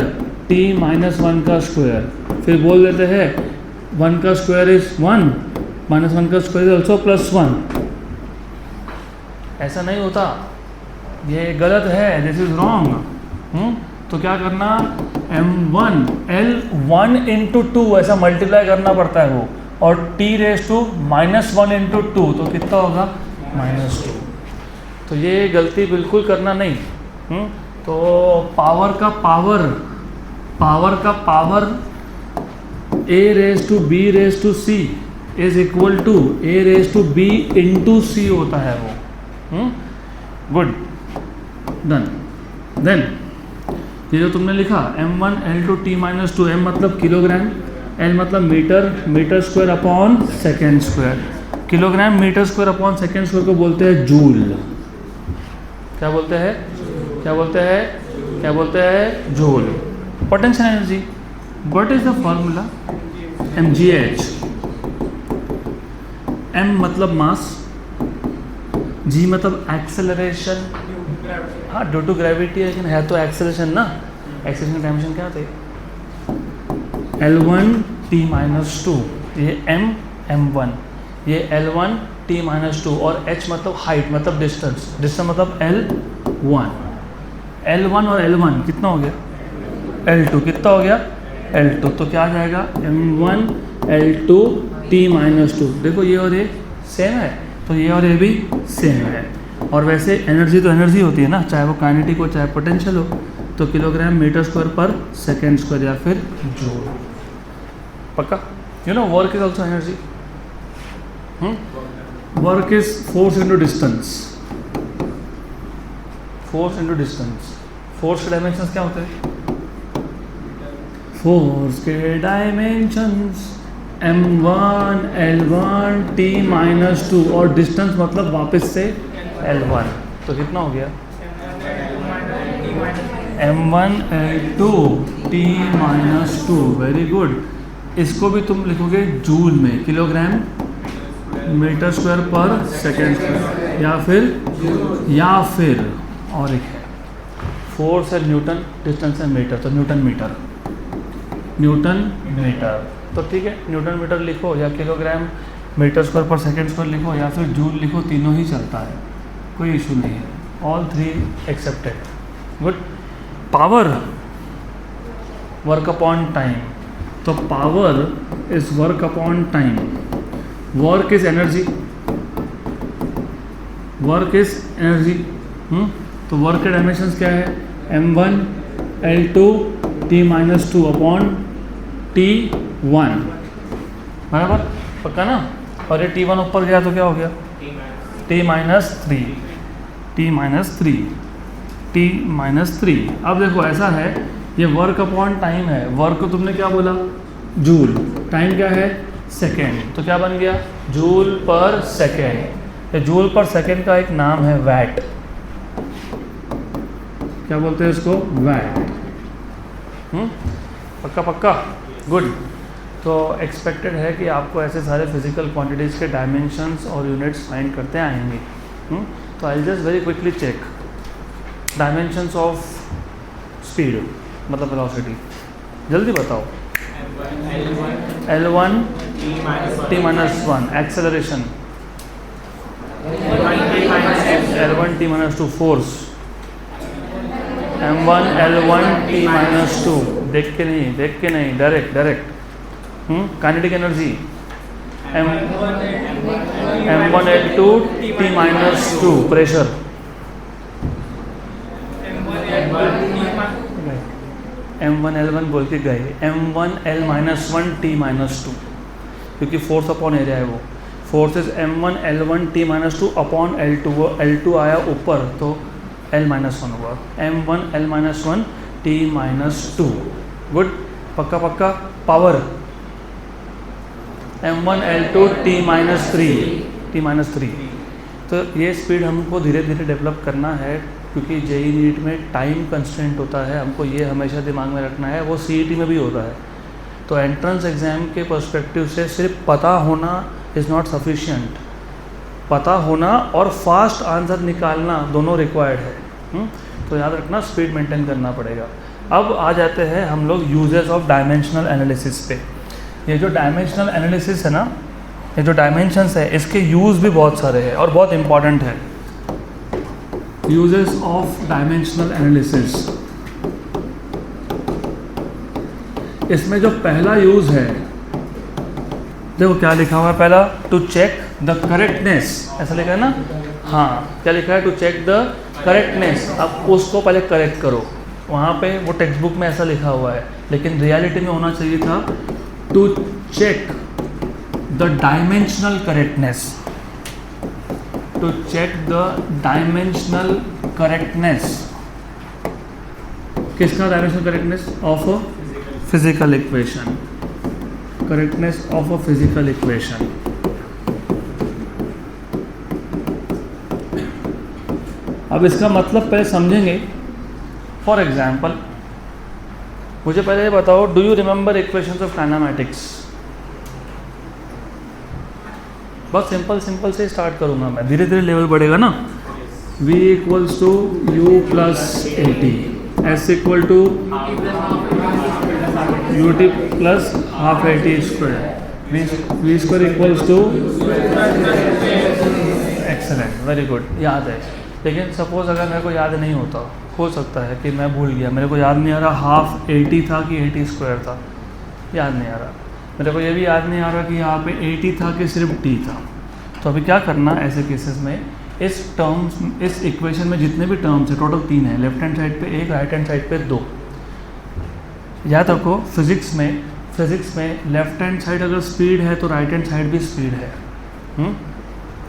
t-1 का स्क्वायर, फिर बोल देते हैं 1 का स्क्वायर इज 1, -1 का स्क्वायर इज ऑल्सो +1। ऐसा नहीं होता, ये गलत है, दिस इज रॉन्ग। तो क्या करना, m1 L1 × 2 ऐसा मल्टीप्लाई करना पड़ता है वो, और t⁻⁻1 × 2 तो कितना होगा -2। तो ये गलती बिल्कुल करना नहीं। तो पावर का power a⁻b⁻c is equal to a⁻b × c होता है वो। Good, done. देन ये जो तुमने लिखा m1L2T-2, m मतलब किलोग्राम, L मतलब meter square upon second square. Kilogram meter square upon second square को बोलते हैं जूल। क्या बोलते हैं? क्या बोलते हैं? क्या बोलते हैं? Joule. Potential energy, what is the formula? mgh। m मतलब मास, g मतलब एक्सेलरेशन। हाँ, ड्यू टू ग्रेविटी, लेकिन है तो एक्सेलरेशन ना। एक्सेलरेशन डायमेंशन क्या थे? L1T-2, ये m1, ये L1T-2, और h मतलब हाइट मतलब डिस्टेंस, डिस्टेंस मतलब L1 और L1 कितना हो गया? L2 कितना हो गया? L2। तो क्या आ जाएगा? m1L2T-2। देखो ये और ये सेम है, तो ये और ये भी सेम है। और वैसे एनर्जी तो एनर्जी होती है ना, चाहे वो काइनेटिक हो चाहे पोटेंशियल हो। तो किलोग्राम मीटर स्क्वायर पर सेकेंड स्क्वायर या फिर जूल। पक्का? You know work is also energy. Work is force into distance. Force into distance. Force के डायमेंशंस क्या होते हैं? फोर्स के डायमेंशंस m1 L1 T-2, और डिस्टेंस मतलब वापस से L1। तो कितना हो गया? m1 L2 T-2। Very good. इसको भी तुम लिखोगे जूल में, किलोग्राम मीटर स्क्वायर पर सेकेंड स्क्वायर, या फिर और एक है, फोर्स है न्यूटन, डिस्टेंस है मीटर, तो न्यूटन मीटर। तो ठीक है, न्यूटन मीटर लिखो या किलोग्राम मीटर स्क्वायर पर सेकेंड स्क्वायर लिखो या फिर जूल लिखो, तीनों ही चलता है, कोई इशू नहीं है। All three accepted. Good. Power, work upon time. तो power is work upon time. Work is energy. तो वर्क के डायमेंशंस क्या है? m1 L2 T-2 upon T1। बराबर? पक्का ना? और ये T1 ऊपर गया तो क्या हो गया? T-3। अब देखो ऐसा है, ये वर्क अपॉन टाइम है। वर्क को तुमने क्या बोला? जूल। टाइम क्या है? सेकेंड। तो क्या बन गया? जूल पर सेकेंड। ये जूल पर सेकेंड का एक नाम है वैट। क्या बोलते हैं इसको? वैट। पक्का? गुड। तो एक्सपेक्टेड है कि आपको ऐसे सारे फिजिकल क्वांटिटीज़ के डायमेंशंस और यूनिट्स फाइंड करते आएंगे। तो I just very quickly check dimensions of speed, मतलब वेलोसिटी। जल्दी बताओ। L1 T-1 acceleration, L1 T-2 force, m1 L1 T-2। देख के नहीं, direct. Kinetic energy, m1 L2 T-2 pressure, m1 L1 बोल के गए, m1 L-1 T-2, क्योंकि फोर्स अपॉन एरिया है वो। Force is m1 L1 T-2 upon L2। वो L2 आया ऊपर तो L-1 हुआ, m1 L-1 T-2। गुड। पक्का? Power m1 L2 T-3। तो ये स्पीड हमको धीरे धीरे डेवलप करना है, क्योंकि जेईई नीट में टाइम कंस्ट्रेंट होता है, हमको ये हमेशा दिमाग में रखना है। वो सीईटी में भी होता है। तो एंट्रेंस एग्ज़ाम के पर्सपेक्टिव से सिर्फ पता होना इज़ नॉट सफिशिएंट। पता होना और फास्ट आंसर निकालना दोनों रिक्वायर्ड है। तो याद रखना, स्पीड मेंटेन करना पड़ेगा। अब आ जाते हैं हम लोग यूजेस ऑफ डायमेंशनल एनालिसिस पे। ये जो डायमेंशनल एनालिसिस है ना, ये जो डायमेंशंस है, इसके यूज़ भी बहुत सारे हैं और बहुत इंपॉर्टेंट है। यूजेस ऑफ डायमेंशनल एनालिसिस, इसमें जो पहला यूज़ है, देखो क्या लिखा हुआ है पहला, टू चेक द करेक्टनेस, ऐसा लिखा है ना? हाँ, क्या लिखा है? To check the correctness. अब उसको पहले करेक्ट करो। वहाँ पे वो टेक्स्ट बुक में ऐसा लिखा हुआ है, लेकिन रियलिटी में होना चाहिए था to check the dimensional correctness. To check the dimensional correctness. किसका dimensional correctness of a physical equation, correctness of a physical equation. अब इसका मतलब पहले समझेंगे। फॉर एग्जाम्पल मुझे पहले ये बताओ, do you remember equations of kinematics? बहुत सिंपल से स्टार्ट करूंगा मैं, धीरे धीरे लेवल बढ़ेगा ना। v equals to u plus a t, s equal to u t plus half a t square, we square equals to, excellent, very good, याद है। लेकिन सपोज अगर मेरे को याद नहीं होता, हो सकता है कि मैं भूल गया, मेरे को याद नहीं आ रहा हाफ 80 था कि 80 स्क्वायर था, याद नहीं आ रहा। मेरे को ये भी याद नहीं आ रहा कि यहाँ पे 80 था कि सिर्फ t था। तो अभी क्या करना ऐसे केसेस में, इस टर्म्स, इस इक्वेशन में जितने भी टर्म्स हैं, टोटल 3 है, लेफ्ट हैंड साइड पे 1, राइट हैंड साइड पे 2। याद रखो फिज़िक्स में लेफ्ट हैंड साइड अगर स्पीड है तो राइट हैंड साइड भी स्पीड है।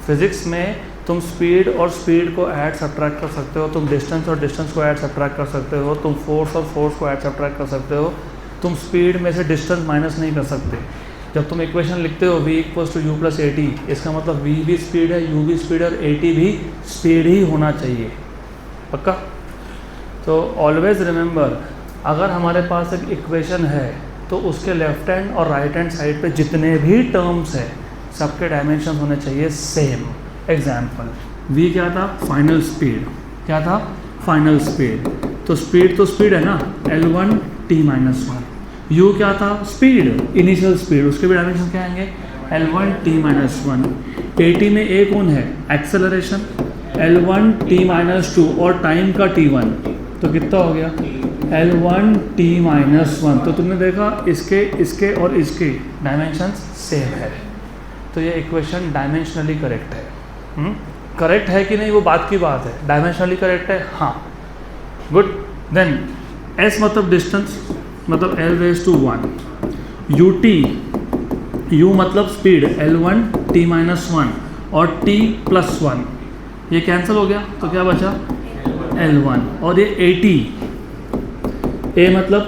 फिज़िक्स में तुम स्पीड और स्पीड को ऐड सब्ट्रैक्ट कर सकते हो, तुम डिस्टेंस और डिस्टेंस को ऐड सब्ट्रैक्ट कर सकते हो, तुम फोर्स और फोर्स को ऐड सब्ट्रैक्ट कर सकते हो, तुम स्पीड में से डिस्टेंस माइनस नहीं कर सकते। जब तुम इक्वेशन लिखते हो v equals to u plus a t, इसका मतलब v भी स्पीड है, u भी स्पीड है और ए टी भी स्पीड ही होना चाहिए, पक्का? तो ऑलवेज रिमेंबर, अगर हमारे पास एक इक्वेशन है तो उसके लेफ्ट हैंड और राइट हैंड साइड पे जितने भी टर्म्स हैं सबके डायमेंशन होने चाहिए सेम। एग्जाम्पल, v क्या था? Final speed. क्या था? Final speed. तो स्पीड है ना, L1 t-1। u क्या था? स्पीड, इनिशियल स्पीड, उसके भी डायमेंशन क्या आएंगे? L1 t-1। at में एक कौन है? एक्सेलरेशन, L1 t-2 और टाइम का t1, तो कितना हो गया? L1 t-1। तो तुमने देखा इसके और इसके डायमेंशन सेम है, तो ये इक्वेशन डायमेंशनली करेक्ट है। करेक्ट है कि नहीं वो बात की बात है, डायमेंशनली करेक्ट है, हाँ, गुड। देन s मतलब डिस्टेंस, मतलब l⁻⁴, u मतलब स्पीड, L1 t-1 और t+1, ये कैंसिल हो गया तो क्या बचा? L1। और ये a मतलब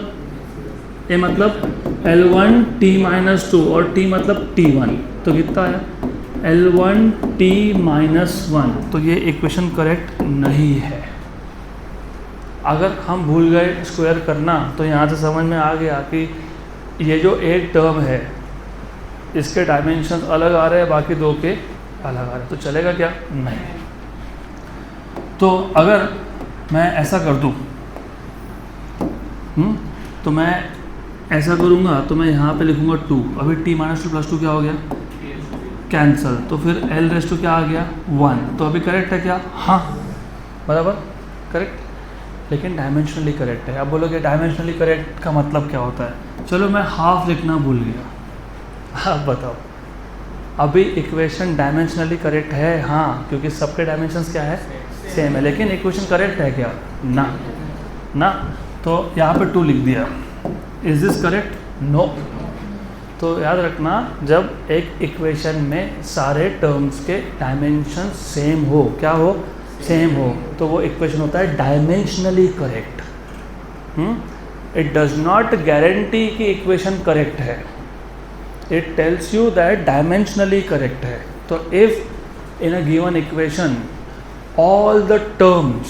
L1 t-2 और t मतलब t1, तो कितना आया? L1 t-1। तो ये इक्वेशन करेक्ट नहीं है। अगर हम भूल गए स्क्वायर करना तो यहाँ से समझ में आ गया कि ये जो एक टर्म है इसके डायमेंशन अलग आ रहे हैं, बाकी दो के अलग आ रहे हैं, तो चलेगा क्या? नहीं। तो अगर मैं ऐसा कर दूँ, तो मैं ऐसा करूँगा तो मैं यहाँ पे लिखूँगा 2, अभी t-2 + 2 क्या हो गया? कैंसल। तो फिर l⁻² क्या आ गया? 1। तो अभी करेक्ट है क्या? हाँ, बराबर करेक्ट, लेकिन डायमेंशनली करेक्ट है। अब बोलोगे डायमेंशनली करेक्ट का मतलब क्या होता है? चलो मैं हाफ लिखना भूल गया, आप बताओ। अभी इक्वेशन डायमेंशनली करेक्ट है, हाँ, क्योंकि सबके डायमेंशंस क्या है? सेम है, लेकिन इक्वेशन करेक्ट है क्या? ना। तो यहाँ पे 2 लिख दिया। Is this correct? नो। तो याद रखना, जब एक इक्वेशन में सारे टर्म्स के डायमेंशन सेम हो, क्या हो? सेम हो, तो वो इक्वेशन होता है dimensionally correct. It does not guarantee कि इक्वेशन करेक्ट है, it tells you that dimensionally correct है। तो if in a given equation all the terms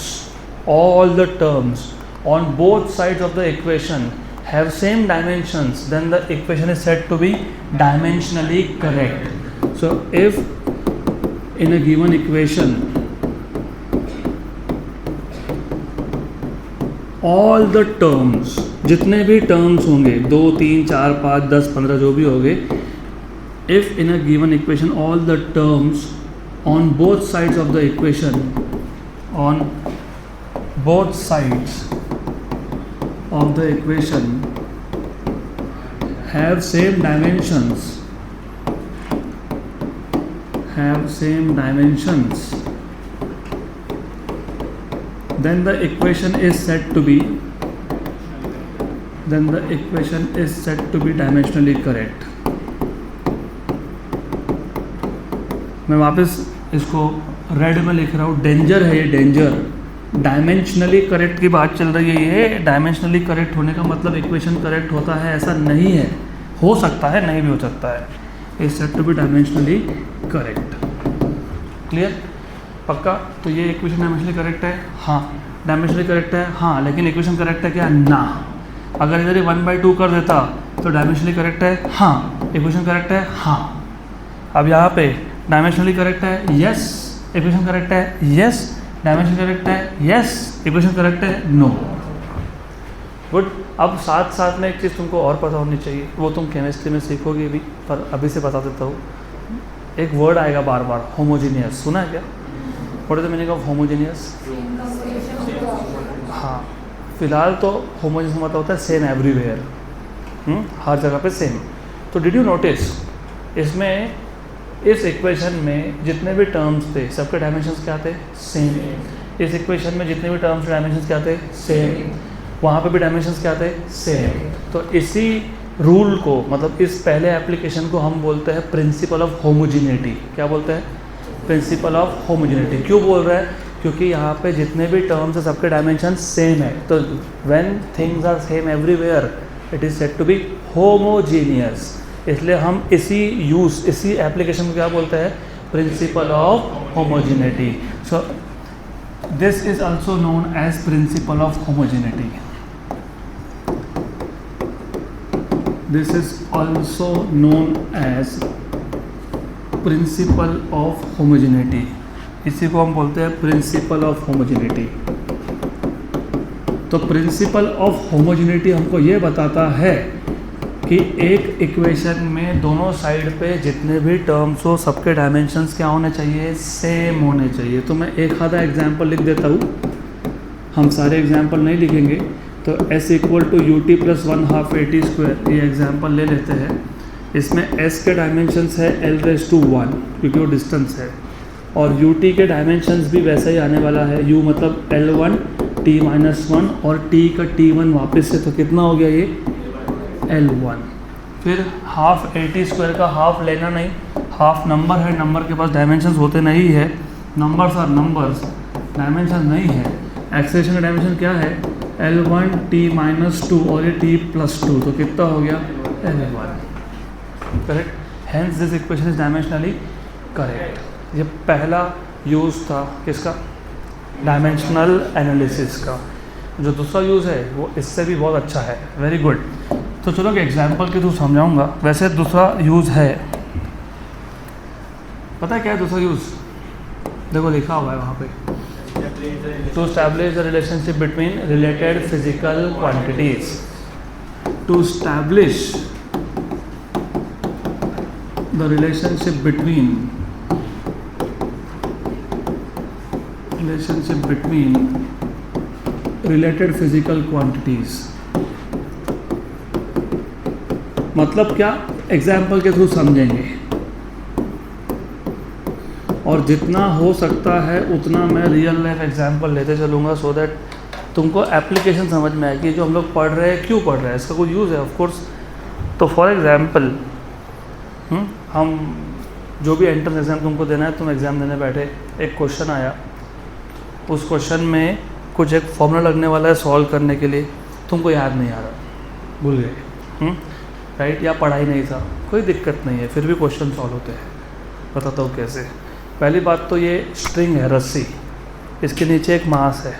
on both sides of the equation have same dimensions, then the equation is said to be dimensionally correct. So if in a given equation all the terms, जितने भी terms होंगे 2, 3, 4, 5, 10, 15 जो भी होंगे, if in a given equation all the terms on both sides of the equation, on both sides of the equation have same dimensions, then the equation is said to be dimensionally correct. मैं वापस इसको red में लिख रहा हूँ, danger है ये, danger dimensionally correct की बात चल रही है। ये डायमेंशनली करेक्ट होने का मतलब इक्वेशन करेक्ट होता है ऐसा नहीं है, हो सकता है, नहीं भी हो सकता है। Is said to be dimensionally correct. Clear? पक्का? तो ये इक्वेशन डायमेंशनली करेक्ट है, हाँ। डायमेंशनली करेक्ट है, हाँ, लेकिन इक्वेशन करेक्ट है क्या? ना। अगर इधर ही 1/2 कर देता तो डायमेंशनली करेक्ट है, हाँ। इक्वेशन करेक्ट है, हाँ। अब यहाँ पे डायमेंशनली करेक्ट है, यस। इक्वेशन करेक्ट है, यस। डायमेंशन करेक्ट है, यस। इक्वेशन करेक्ट है, नो। गुड। अब साथ साथ में एक चीज़ तुमको और पता होनी चाहिए, वो तुम केमिस्ट्री में सीखोगे भी, पर अभी से बता देता हूँ। एक वर्ड आएगा बार बार, होमोजीनियस। सुना है क्या? What is the meaning of homogeneous? हाँ, फिलहाल तो होमोजीनियस मतलब होता है सेम एवरीवेयर, हर जगह पे सेम। तो डिड यू नोटिस इसमें, इस इक्वेशन में जितने भी टर्म्स थे सबके डायमेंशंस क्या थे? सेम। इस इक्वेशन में जितने भी टर्म्स डायमेंशंस क्या थे? सेम। वहाँ पे भी डायमेंशंस क्या थे? सेम। तो इसी रूल को, मतलब इस पहले एप्लीकेशन को हम बोलते हैं प्रिंसिपल ऑफ होमोजीनिटी। क्या बोलते हैं? Principle of homogeneity. क्यों बोल रहा है? क्योंकि यहाँ पे जितने भी टर्म्स हैं सबके डायमेंशन सेम है। तो when things are same everywhere it is said to be homogeneous. इसलिए हम इसी एप्लीकेशन को क्या बोलते हैं? Principle of homogeneity. So this is also known as principle of homogeneity. This is also known as principle of homogeneity। इसी को हम बोलते हैं प्रिंसिपल ऑफ होमोजेनिटी। तो प्रिंसिपल ऑफ होमोजेनिटी हमको ये बताता है कि एक इक्वेशन में दोनों साइड पे जितने भी टर्म्स हो सबके डायमेंशंस क्या होने चाहिए? सेम होने चाहिए। तो मैं एक आधा एग्जाम्पल लिख देता हूँ, हम सारे एग्जाम्पल नहीं लिखेंगे। तो s equal to u t plus 1/2 AT², ये एग्जाम्पल ले लेते हैं। इसमें s के डायमेंशंस है l⁻⁴ क्योंकि वो डिस्टेंस है, और ut के डायमेंशंस भी वैसा ही आने वाला है। u मतलब l1 t-1 और t का t1 वापस से, तो कितना हो गया ये? l1। फिर 1/2 AT² का हाफ लेना नहीं, हाफ नंबर है, नंबर के पास डायमेंशंस होते नहीं है। नंबर्स आर नंबर्स, डायमेंशन नहीं है। एक्सेलेरेशन का डायमेंशन क्या है? l1 t-2 और ये t+2, तो कितना हो गया? l1। Correct. Hence this equation is dimensionally correct. ये पहला यूज़ था किसका? डायमेंशनल एनालिसिस का। जो दूसरा यूज़ है वो इससे भी बहुत अच्छा है। Very good. तो चलो एग्जाम्पल के थ्रू समझाऊंगा। वैसे दूसरा यूज़ है, पता है क्या है दूसरा यूज़? देखो लिखा हुआ है वहाँ पे, to establish the relationship between related physical quantities। To establish the relationship between related physical quantities। मतलब क्या? एग्जाम्पल के थ्रू समझेंगे, और जितना हो सकता है उतना मैं रियल लाइफ एग्जांपल लेते चलूँगा, सो दैट तुमको एप्लीकेशन समझ में आएगी। जो हम लोग पढ़ रहे हैं क्यों पढ़ रहे हैं, इसका कोई यूज़ है ऑफ कोर्स। तो फॉर एग्जांपल हम जो भी एंट्रेंस एग्ज़ाम तुमको देना है, तुम एग्ज़ाम देने बैठे, एक क्वेश्चन आया, उस क्वेश्चन में कुछ एक फॉर्मूला लगने वाला है सॉल्व करने के लिए, तुमको याद नहीं आ रहा, भूल गए, राइट? या पढ़ाई नहीं था, कोई दिक्कत नहीं है, फिर भी क्वेश्चन सॉल्व होते हैं। बताता हूँ कैसे। पहली बात तो ये स्ट्रिंग है, रस्सी, इसके नीचे एक मास है,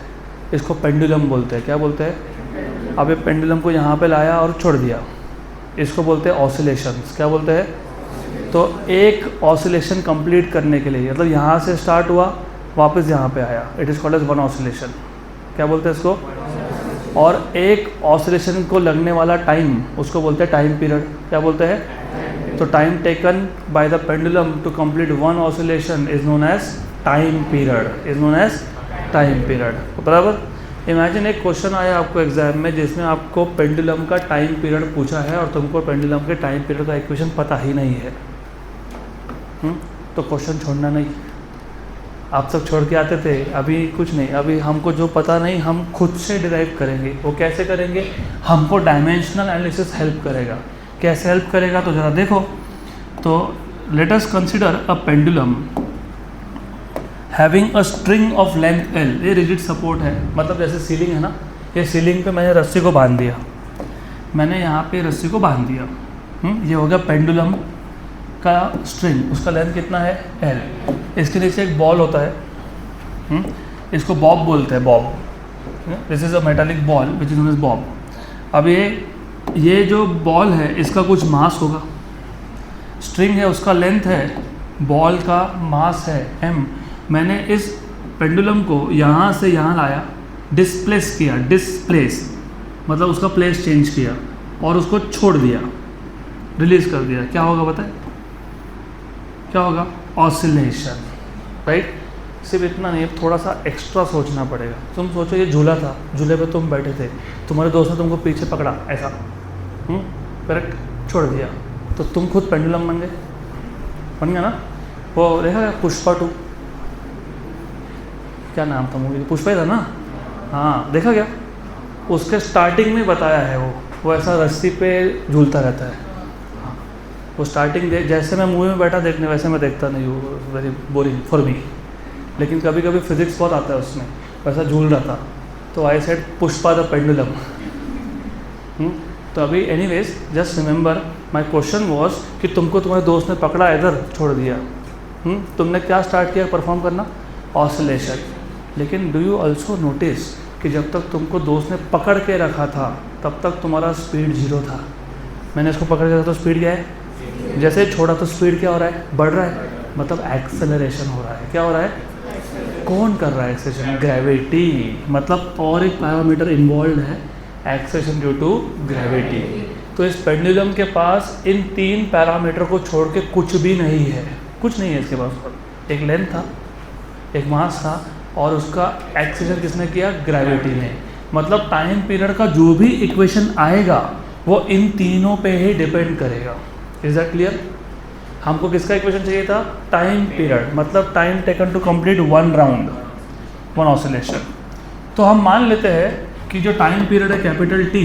इसको पेंडुलम बोलते हैं। क्या बोलते हैं? अब ये पेंडुलम को यहाँ पे लाया और छोड़ दिया, इसको बोलते हैं ऑसिलेशंस। क्या बोलते हैं? तो एक ऑसिलेशन कंप्लीट करने के लिए, मतलब यहाँ से स्टार्ट हुआ वापस यहाँ पे आया, it is called as one oscillation. क्या बोलते हैं इसको? और एक ऑसिलेशन को लगने वाला टाइम, उसको बोलते हैं टाइम पीरियड। क्या बोलते हैं? तो time taken by the pendulum to complete one oscillation is known as time period, is known as time period. बराबर। इमेजिन एक क्वेश्चन आया आपको एग्जाम में जिसमें आपको पेंडुलम का टाइम पीरियड पूछा है और तुमको पेंडुलम के टाइम पीरियड का इक्वेशन पता ही नहीं है। तो क्वेश्चन छोड़ना नहीं। आप सब छोड़ के आते थे, अभी कुछ नहीं, अभी हमको जो पता नहीं हम खुद से डिराइव करेंगे। वो कैसे करेंगे? हमको डायमेंशनल एनालिसिस हेल्प करेगा। कैसे हेल्प करेगा? तो ज़रा देखो। तो let us consider a pendulum having a string of length L, ये रिजिड सपोर्ट है, मतलब जैसे सीलिंग है ना, ये सीलिंग पे मैंने रस्सी को बांध दिया, मैंने यहाँ पे रस्सी को बांध दिया, ये हो गया पेंडुलम का स्ट्रिंग, उसका लेंथ कितना है एल। इसके नीचे एक बॉल होता है, इसको बॉब बोलते हैं, bob, this is a metallic ball which is known as bob. अब ये जो बॉल है इसका कुछ मास होगा, स्ट्रिंग है उसका लेंथ है, बॉल का मास है m, मैंने इस पेंडुलम को यहाँ से यहाँ लाया, डिस्प्लेस किया, डिस्प्लेस मतलब उसका प्लेस चेंज किया और उसको छोड़ दिया, रिलीज कर दिया, क्या होगा बताए, क्या होगा, ऑसिलेशन, राइट। सिर्फ इतना नहीं, थोड़ा सा एक्स्ट्रा सोचना पड़ेगा। तुम सोचो ये झूला था, झूले पे तुम बैठे थे, तुम्हारे दोस्त ने तुमको पीछे पकड़ा ऐसा, करेक्ट, छोड़ दिया, तो तुम खुद पेंडुलम बन गया ना। वो देखा पुष्पा 2, क्या नाम था मूवी, पुष्पा ही था ना, हाँ देखा क्या, उसके स्टार्टिंग में बताया है वो ऐसा रस्सी पे झूलता रहता है। वो स्टार्टिंग जैसे मैं मूवी में बैठा देखने वैसे मैं देखता नहीं हूँ, वेरी बोरिंग फॉर मी, लेकिन कभी कभी फिजिक्स बहुत आता है उसमें, वैसा झूल रहा था, तो I said Pushpa the pendulum. तो अभी anyways just remember my question was कि तुमको तुम्हारे दोस्त ने पकड़ा, इधर छोड़ दिया, तुमने क्या स्टार्ट किया परफॉर्म करना, ऑसिलेशन। लेकिन डू यू ऑल्सो नोटिस कि जब तक तुमको दोस्त ने पकड़ के रखा था तब तक तुम्हारा स्पीड 0 था, मैंने इसको पकड़ के रखा तो स्पीड क्या है, जैसे छोड़ा तो स्पीड क्या हो रहा है, बढ़ रहा है, मतलब एक्सेलरेशन हो रहा है। क्या हो रहा है, कौन कर रहा है एक्सेलरेशन, ग्रेविटी, मतलब और एक पैरामीटर इन्वॉल्व है, एक्सेलरेशन ड्यू टू ग्रेविटी। तो इस पेंडुलम के पास इन 3 पैरामीटर को छोड़ के कुछ भी नहीं है, कुछ नहीं है इसके पास। एक लेंथ था, एक मास था, और उसका एक्सेलरेशन किसने किया, ग्रेविटी ने। मतलब टाइम पीरियड का जो भी इक्वेशन आएगा वो इन तीनों पे ही डिपेंड करेगा। Is that clear? हमको किसका इक्वेशन चाहिए था, टाइम पीरियड, मतलब time taken to complete 1 round, 1 oscillation. तो हम मान लेते हैं कि जो टाइम पीरियड है कैपिटल T,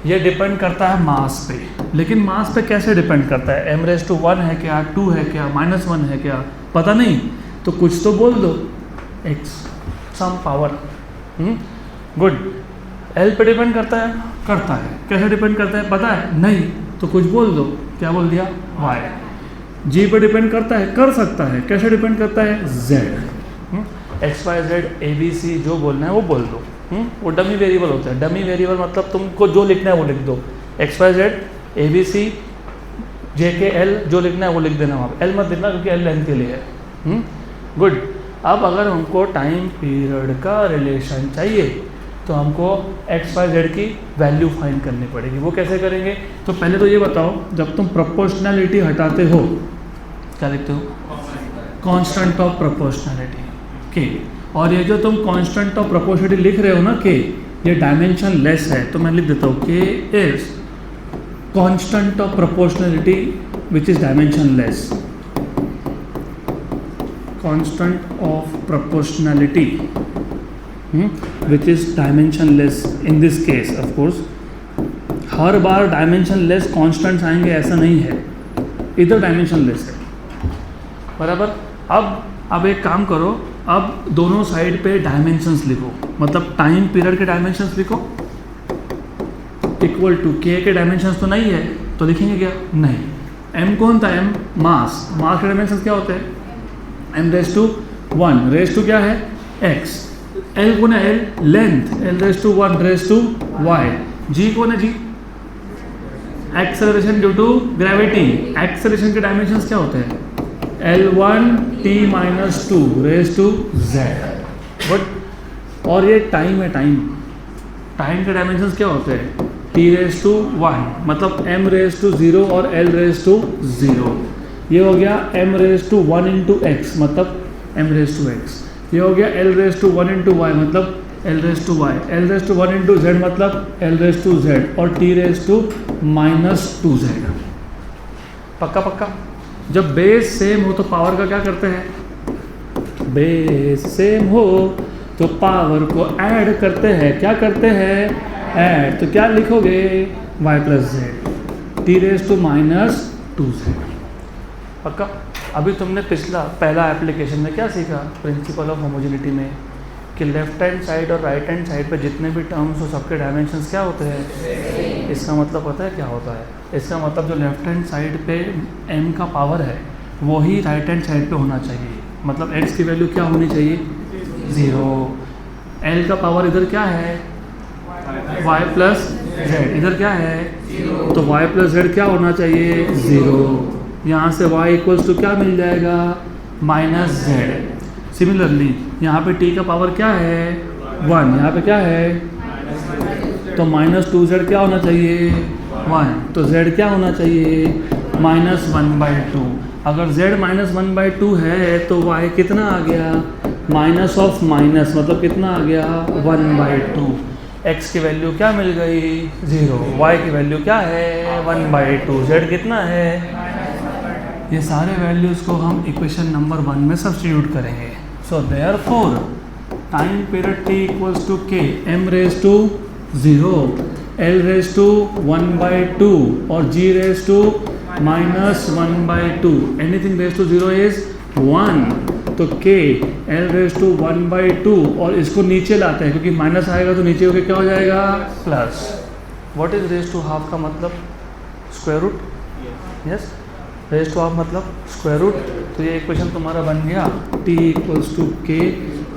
ये डिपेंड करता है मास पे। लेकिन मास पे कैसे डिपेंड करता है, m⁻1 है क्या, 2 है क्या, -1 है क्या, पता नहीं, तो कुछ तो बोल दो, x some power, good. L पे डिपेंड करता है, कैसे डिपेंड करता है पता है, नहीं, तो कुछ बोल दो, क्या बोल दिया, y। G पे डिपेंड करता है, कर सकता है, कैसे डिपेंड करता है, z। x y z a b c जो बोलना है वो बोल दो, वो डमी वेरिएबल होता है। डमी वेरिएबल मतलब तुमको जो लिखना है वो लिख दो, x y z a b c j k l जो लिखना है वो लिख देना, वहाँ पे l मत लिखना क्योंकि l लेंथ के लिए है। गुड। अब अगर हमको टाइम पीरियड का रिलेशन चाहिए तो हमको x y z की वैल्यू फाइंड करनी पड़ेगी। वो कैसे करेंगे, तो पहले तो ये बताओ, जब तुम प्रोपोर्शनैलिटी हटाते हो क्या लिखते हो, कांस्टेंट ऑफ प्रोपोर्शनैलिटी के, और ये जो तुम कांस्टेंट ऑफ प्रोपोर्शनैलिटी लिख रहे हो ना के, ये डायमेंशन लेस है, तो मैं लिख देता हूँ के is constant of proportionality which is dimension less, constant of proportionality which is dimensionless in this case of course। Her bar dimensionless constants आएंगे ऐसा नहीं है, इधर dimensionless है, बराबर। अब एक काम करो, अब दोनों साइड पे डायमेंशंस लिखो, मतलब टाइम पीरियड के डायमेंशंस लिखो इक्वल टू के डायमेंशंस तो नहीं है, तो लिखेंगे क्या, नहीं। m कौन था, m मास के डायमेंशंस क्या होते हैं, m⁻1, रेस टू क्या है, x, l कौन है, l length, l⁻1 raise to y, g कौन है, g acceleration due to gravity, acceleration के डायमेंशंस क्या होते हैं, l1 t-2 raise to z। But और ये टाइम है, टाइम के डायमेंशंस क्या होते हैं, t⁻1 मतलब m⁻0 और l⁻0, ये हो गया m⁻1 into x मतलब m⁻x, ये हो गया l⁻1 into y मतलब l⁻y, l⁻1 into z मतलब l⁻z और t⁻−2z। पक्का। जब बेस सेम हो तो पावर का क्या करते हैं, बेस सेम हो तो पावर को ऐड करते हैं, क्या करते हैं, ऐड, तो क्या लिखोगे, y + z t⁻²z। पक्का? अभी तुमने पहला एप्लीकेशन में क्या सीखा प्रिंसिपल ऑफ होमोजेनिटी में, कि लेफ्ट हैंड साइड और राइट हैंड साइड पे जितने भी टर्म्स हो सबके डायमेंशंस क्या होते हैं। इसका मतलब पता है क्या होता है? इसका मतलब जो लेफ्ट हैंड साइड पे m का पावर है वही राइट हैंड साइड पे होना चाहिए। मतलब x की वैल्यू क्या होनी चाहिए? 0। l का पावर इधर क्या है? y plus z। इधर क्या है? तो y प्लस z क्या होना चाहिए? 0। यहाँ से y इक्वल्स टू क्या मिल जाएगा? -z। सिमिलरली यहाँ पे t का पावर क्या है? 1। यहाँ पे क्या है? तो -2z क्या होना चाहिए? 1। तो z क्या होना चाहिए? -1/2। अगर z -1/2 है तो y कितना आ गया? माइनस ऑफ माइनस, मतलब कितना आ गया? 1/2। x की वैल्यू क्या मिल गई? 0। y की वैल्यू क्या है? 1/2। z कितना है? ये सारे वैल्यूज़ को हम इक्वेशन नंबर 1 में सब्स्टिट्यूट करेंगे। So therefore time period t equals to k, m raise to 0, l raise to 1/2 और g raise to -1/2। Anything raise to 0 is 1। तो k l रेज टू 1/2 और इसको नीचे लाते हैं क्योंकि माइनस आएगा तो नीचे होकर क्या हो जाएगा? Plus. What is raise to half का मतलब? Square root. Yes, raise to half मतलब स्क्वायर रूट। तो ये इक्वेशन तुम्हारा बन गया t equals to k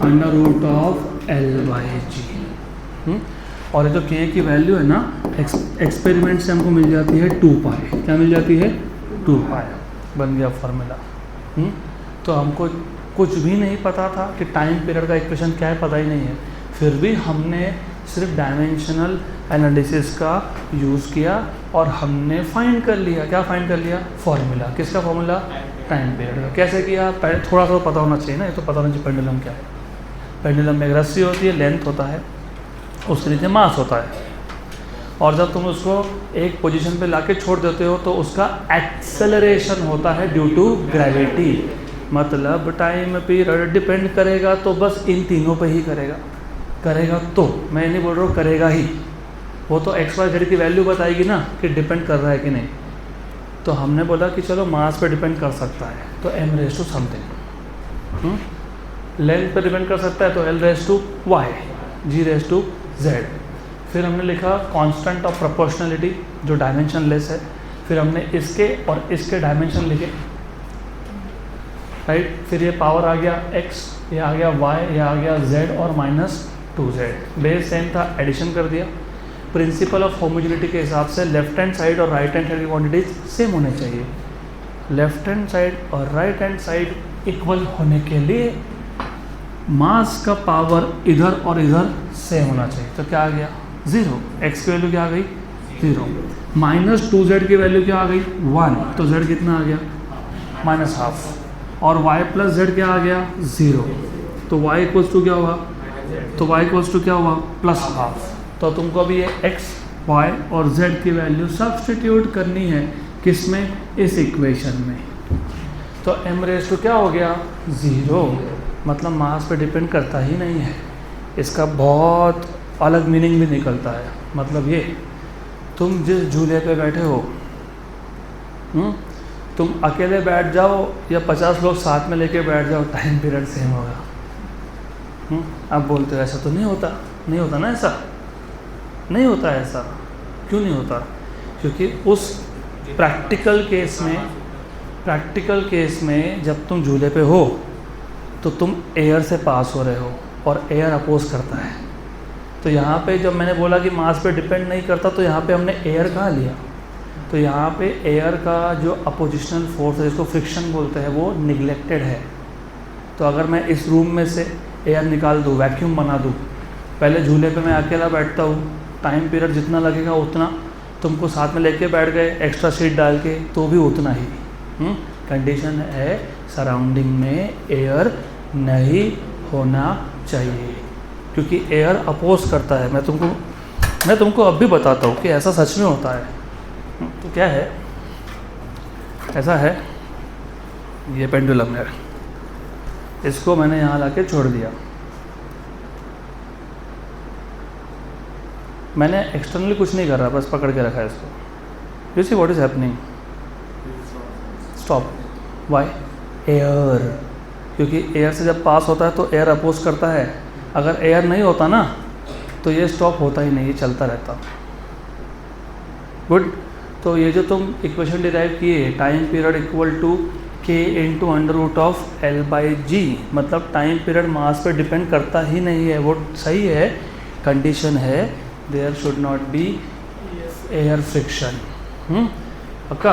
√(l/g)। और ये जो k की वैल्यू है ना, एक्सपेरिमेंट से हमको मिल जाती है 2π। क्या मिल जाती है? 2π। बन गया फॉर्मूला। तो हमको कुछ भी नहीं पता था कि टाइम पीरियड का इक्वेशन क्या है, पता ही नहीं है, फिर भी हमने सिर्फ डायमेंशनल एनालिसिस का यूज़ किया और हमने फाइंड कर लिया। क्या फाइंड कर लिया? फॉर्मूला। किसका फॉर्मूला? टाइम पीरियड का। कैसे किया? थोड़ा सा पता होना चाहिए ना, ये तो पता होना चाहिए पेंडुलम क्या है। पेंडुलम में एक रस्सी होती है, लेंथ होता है, उसके नीचे मास होता है, और जब तुम उसको एक पोजीशन पे लाके छोड़ देते हो तो उसका एक्सेलरेशन होता है ड्यू टू ग्रेविटी। मतलब टाइम पीरियड डिपेंड करेगा तो बस इन तीनों पे ही करेगा। तो मैं नहीं बोल रहा हूँ करेगा ही, वो तो एक्स वाई जेड की वैल्यू बताएगी ना कि डिपेंड कर रहा है कि नहीं। तो हमने बोला कि चलो मास पे डिपेंड कर सकता है तो m raise to something, length पे डिपेंड कर सकता है तो l raise to y, g raise to z। फिर हमने लिखा कांस्टेंट ऑफ प्रोपोर्शनलिटी जो डायमेंशन लेस है, फिर हमने इसके और इसके डायमेंशन लिखे, राइट। फिर ये पावर आ गया x, ये आ गया y, ये आ गया z और -2z। बेस सेम था, एडिशन कर दिया। प्रिंसिपल ऑफ होमोजेनिटी के हिसाब से लेफ्ट हैंड साइड और राइट हैंड साइड की क्वांटिटीज सेम होने चाहिए। लेफ्ट हैंड साइड और राइट हैंड साइड इक्वल होने के लिए मास का पावर इधर और इधर सेम होना चाहिए। तो क्या आ गया? 0। x की वैल्यू क्या आ गई? 0। -2z की वैल्यू क्या आ गई? 1। तो z कितना आ गया? -12। और y प्लस z क्या आ गया? 0। तो y इक्वल्स टू क्या हुआ? तो y इक्वल्स टू क्या हुआ? +12। तो तुमको अभी ये x, y और z की वैल्यू सब्स्टिट्यूट करनी है किसमें? इस इक्वेशन में। तो m रेज टू क्या हो गया? 0। मतलब मास पे डिपेंड करता ही नहीं है। इसका बहुत अलग मीनिंग भी निकलता है। मतलब ये, तुम जिस झूले पे बैठे हो, तुम अकेले बैठ जाओ या 50 लोग साथ में लेके बैठ जाओ, टाइम पीरियड सेम होगा। आप बोलते हो ऐसा तो नहीं होता। नहीं होता ना, ऐसा नहीं होता। ऐसा क्यों नहीं होता? क्योंकि उस प्रैक्टिकल केस में जब तुम झूले पे हो तो तुम एयर से पास हो रहे हो और एयर अपोज करता है। तो यहाँ पे जब मैंने बोला कि मास पे डिपेंड नहीं करता, तो यहाँ पे हमने एयर कहाँ लिया? तो यहाँ पे एयर का जो अपोजिशनल फोर्स है, जिसको फ्रिक्शन बोलते हैं, वो निगलेक्टेड है। तो अगर मैं इस रूम में से एयर निकाल दूँ, वैक्यूम बना दूँ, पहले झूले पे मैं अकेला बैठता हूँ, टाइम पीरियड जितना लगेगा उतना, तुमको साथ में लेके बैठ गए एक्स्ट्रा सीट डाल के तो भी उतना ही। कंडीशन है सराउंडिंग में एयर नहीं होना चाहिए, क्योंकि एयर अपोज करता है। मैं तुमको अब भी बताता हूँ कि ऐसा सच में होता है। तो क्या है? ऐसा है, ये पेंडुलम है, इसको मैंने यहाँ लाके छोड़ दिया। मैंने एक्सटर्नली कुछ नहीं कर रहा, बस पकड़ के रखा है इसको। You see what is happening? Stop. Why air, क्योंकि एयर से जब पास होता है तो एयर अपोज करता है, अगर एयर नहीं होता ना तो ये स्टॉप होता ही नहीं, ये चलता रहता। गुड। तो ये जो तुम इक्वेशन डिराइव किए, time period equal to K into under root of L by g, मतलब टाइम पीरियड मास पे डिपेंड करता ही नहीं है, वो सही है, कंडीशन है there should not be air friction. पक्का।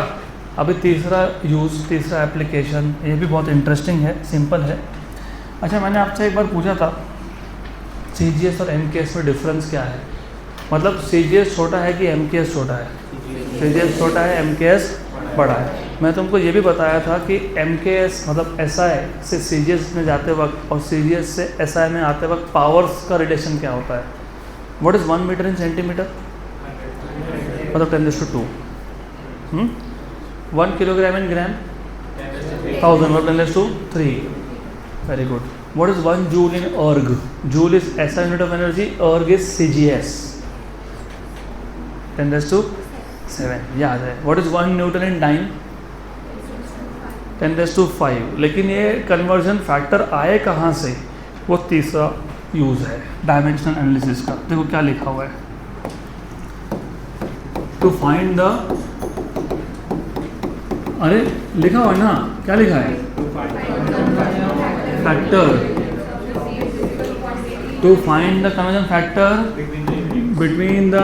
अभी तीसरा यूज़, तीसरा एप्लीकेशन, ये भी बहुत इंटरेस्टिंग है, सिंपल है। अच्छा, मैंने आपसे एक बार पूछा था CGS और MKS में डिफरेंस क्या है, मतलब CGS छोटा है कि MKS छोटा है? CGS छोटा है, MKS बड़ा है। मैं तुमको ये भी बताया था कि MKS मतलब SI से CGS में जाते वक्त और CGS से SI में आते वक्त पावर्स का रिलेशन क्या होता है? What is 1 metre in centimetre? मतलब 10⁻²। 1 किलोग्राम इन ग्राम 1000 मतलब 10⁻3। Very good. What is 1 joule in erg? Joule is SI unit of energy, erg is CGS, 10⁻7 याद है। What is 1 newton in time? 10⁻5। लेकिन ये कन्वर्जन फैक्टर आए कहाँ से? वो तीसरा यूज़ है डायमेंशनल एनालिसिस का। देखो क्या लिखा हुआ है, टू फाइंड द, अरे लिखा हुआ है ना, क्या लिखा है? Factor, to find the conversion factor between the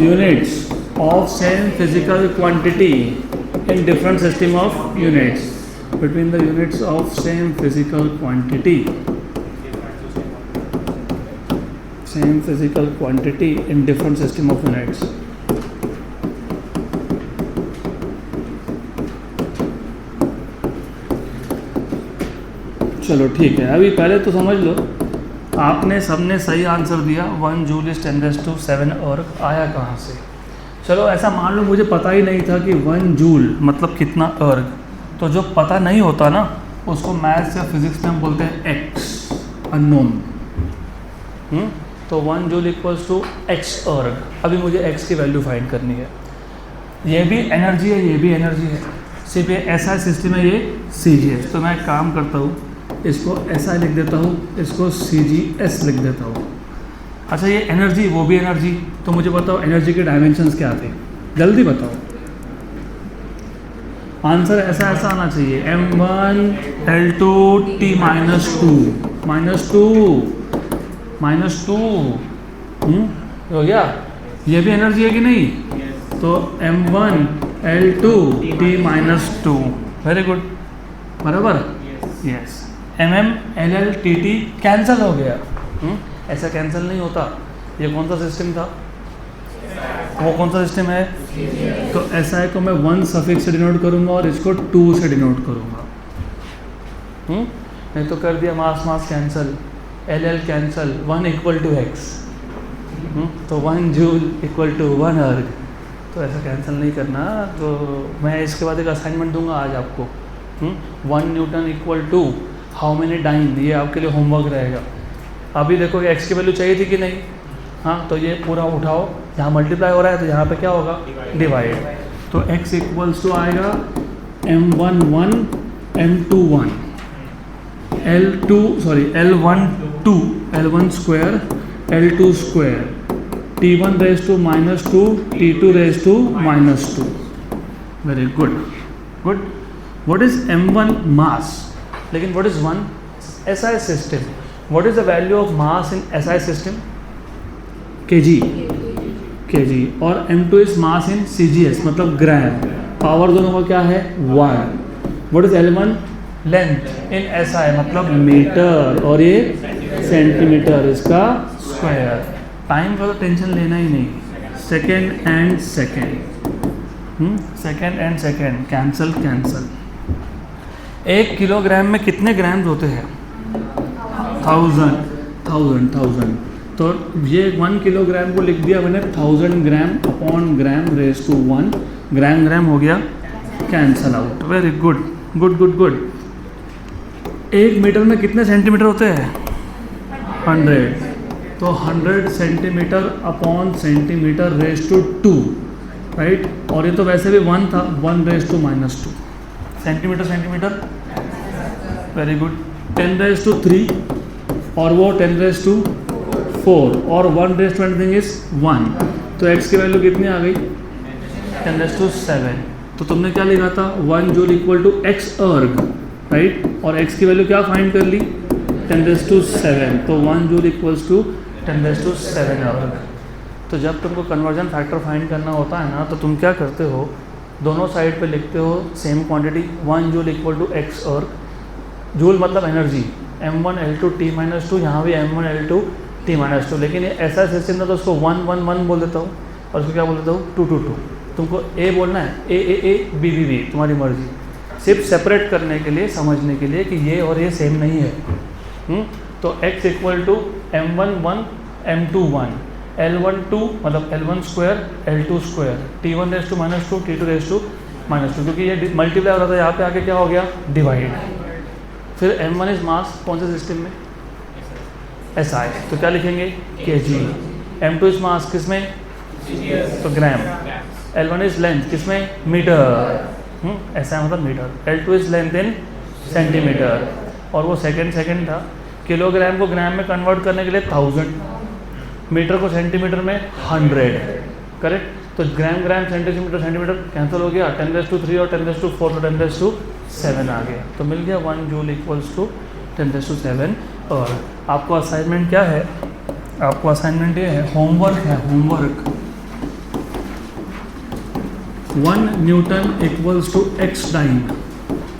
units of same physical quantity in different system of units, between the units of same physical quantity, same physical quantity in different system of units। चलो ठीक है, अभी पहले तो समझ लो, आपने सबने सही आंसर दिया, 1 जूल इज 10⁻7 और आया कहाँ से? चलो ऐसा मान लो मुझे पता ही नहीं था कि 1 जूल मतलब कितना अर्ग, तो जो पता नहीं होता ना उसको मैथ्स या फिजिक्स में हम बोलते हैं एक्स, अननोन। तो 1 जूल इक्वल्स टू एक्स अर्ग। अभी मुझे एक्स की वैल्यू फाइंड करनी है। ये भी एनर्जी है, ये भी एनर्जी है, सिर्फ ये SI सिस्टम है, ये CGS। तो मैं एक काम करता हूँ, इसको SI लिख देता हूँ, इसको CGS लिख देता हूँ। अच्छा, ये एनर्जी, वो भी एनर्जी, तो मुझे बताओ एनर्जी के डायमेंशंस क्या थे? जल्दी बताओ, आंसर ऐसा आना चाहिए, m1 L2 T -2 हो गया। ये भी एनर्जी है कि नहीं? तो m1 L2 T -2, very good, बराबर। Yes, mm LL TT cancel हो गया। ऐसा कैंसिल नहीं होता। ये कौन सा सिस्टम था? वो कौन सा सिस्टम है? तो SI को मैं 1 सफिक्स से डिनोट करूंगा और इसको 2 से डिनोट करूंगा। नहीं तो कर दिया mass cancel, LL cancel, 1 equal to x, तो 1 जूल इक्वल टू 1 अर्ग। तो ऐसा कैंसिल नहीं करना। तो मैं इसके बाद एक असाइनमेंट दूंगा आज आपको, 1 newton equal to how many dyne, ये आपके लिए होमवर्क रहेगा। अभी देखो x की वैल्यू चाहिए थी कि नहीं? हाँ, तो ये पूरा उठाओ, यहाँ मल्टीप्लाई हो रहा है तो यहाँ पे क्या होगा? डिवाइड। तो x इक्वल्स टू आएगा m1 1 m2 1 L1 2 L1 square L2 square T1 raise to -2 T2 raise to -2। Very good. What is m1 mass? लेकिन what is 1 SI system? What is the value of mass in SI system? kg। और m2 is mass in CGS मतलब ग्राम। Power दोनों का क्या है? 1। What is L1? Length in SI मतलब metre, और ये सेंटीमीटर, इसका स्क्वायर। टाइम का तो टेंशन लेना ही नहीं, second and second cancel. 1 kilogram में कितने ग्राम्स होते हैं? 1000। तो ये 1 किलोग्राम को लिख दिया मैंने 1000 gram upon gram raise to 1, gram हो गया cancel out. Very good. 1 meter में कितने सेंटीमीटर होते हैं? 100। तो 100 centimeter upon centimeter raise to 2, right. और ये तो वैसे भी 1 था, 1 raise to -2। Centimeter centimeter, very good. 10⁻³ और वो 10⁻⁴, और 1 एनीथिंग इज 1, तो x की वैल्यू कितनी आ गई? 10⁻⁷। तो तुमने क्या लिखा था? 1 जूल इक्वल टू x अर्ग, राइट, और x की वैल्यू क्या फाइंड कर ली? 10⁻⁷, तो 1 जूल इक्वल्स टू 10⁻⁷ अर्ग। तो जब तुमको कन्वर्जन फैक्टर फाइंड करना होता है ना, तो तुम क्या करते हो, दोनों साइड पे लिखते हो same quantity, 1 joule equal to x erg, joule मतलब एनर्जी, m1L2 T-2, यहाँ भी m1L2 T-2, लेकिन ये ऐसा सिस्टम था तो उसको 1 1 1 बोल देता हूँ, और उसको क्या बोल देता हूँ? 2 2 2। तुमको a बोलना है, a b b b, तुम्हारी मर्जी, सिर्फ सेपरेट करने के लिए, समझने के लिए कि ये और ये सेम नहीं है। तो x equal to m1 1 m2 1, L1 2 मतलब L1 square L2 square, T1⁻², T2⁻², क्योंकि ये मल्टीप्लाई हो रहा था, यहाँ पे आके क्या हो गया? डिवाइड। फिर m1 इज मास, कौन से सिस्टम में? SI, तो क्या लिखेंगे? kg। m2 इज मास, किस में? तो ग्राम। L1 इज लेंथ, किस में? मीटर, ऐसा मतलब meter. L2 is length in centimeter, और वो सेकंड था। किलोग्राम को ग्राम में कन्वर्ट करने के लिए 1000, मीटर को सेंटीमीटर में 100, करेक्ट। तो ग्राम ग्राम, सेंटीमीटर सेंटीमीटर कैंसिल हो गया, 10⁻³ और 10⁻⁴, तो 10⁻�7 आ गया, तो मिल गया 1 जूल इक्वल्स टू 10⁻⁷। और आपको असाइनमेंट क्या है? आपको असाइनमेंट ये है, होमवर्क है, homework 1 newton equals to x time,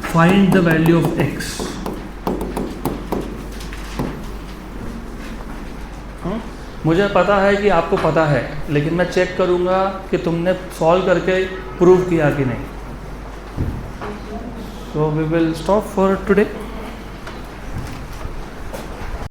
find the value of x। मुझे पता है कि आपको पता है, लेकिन मैं चेक करूंगा कि तुमने सॉल्व करके प्रूव किया कि नहीं। So we will stop for today.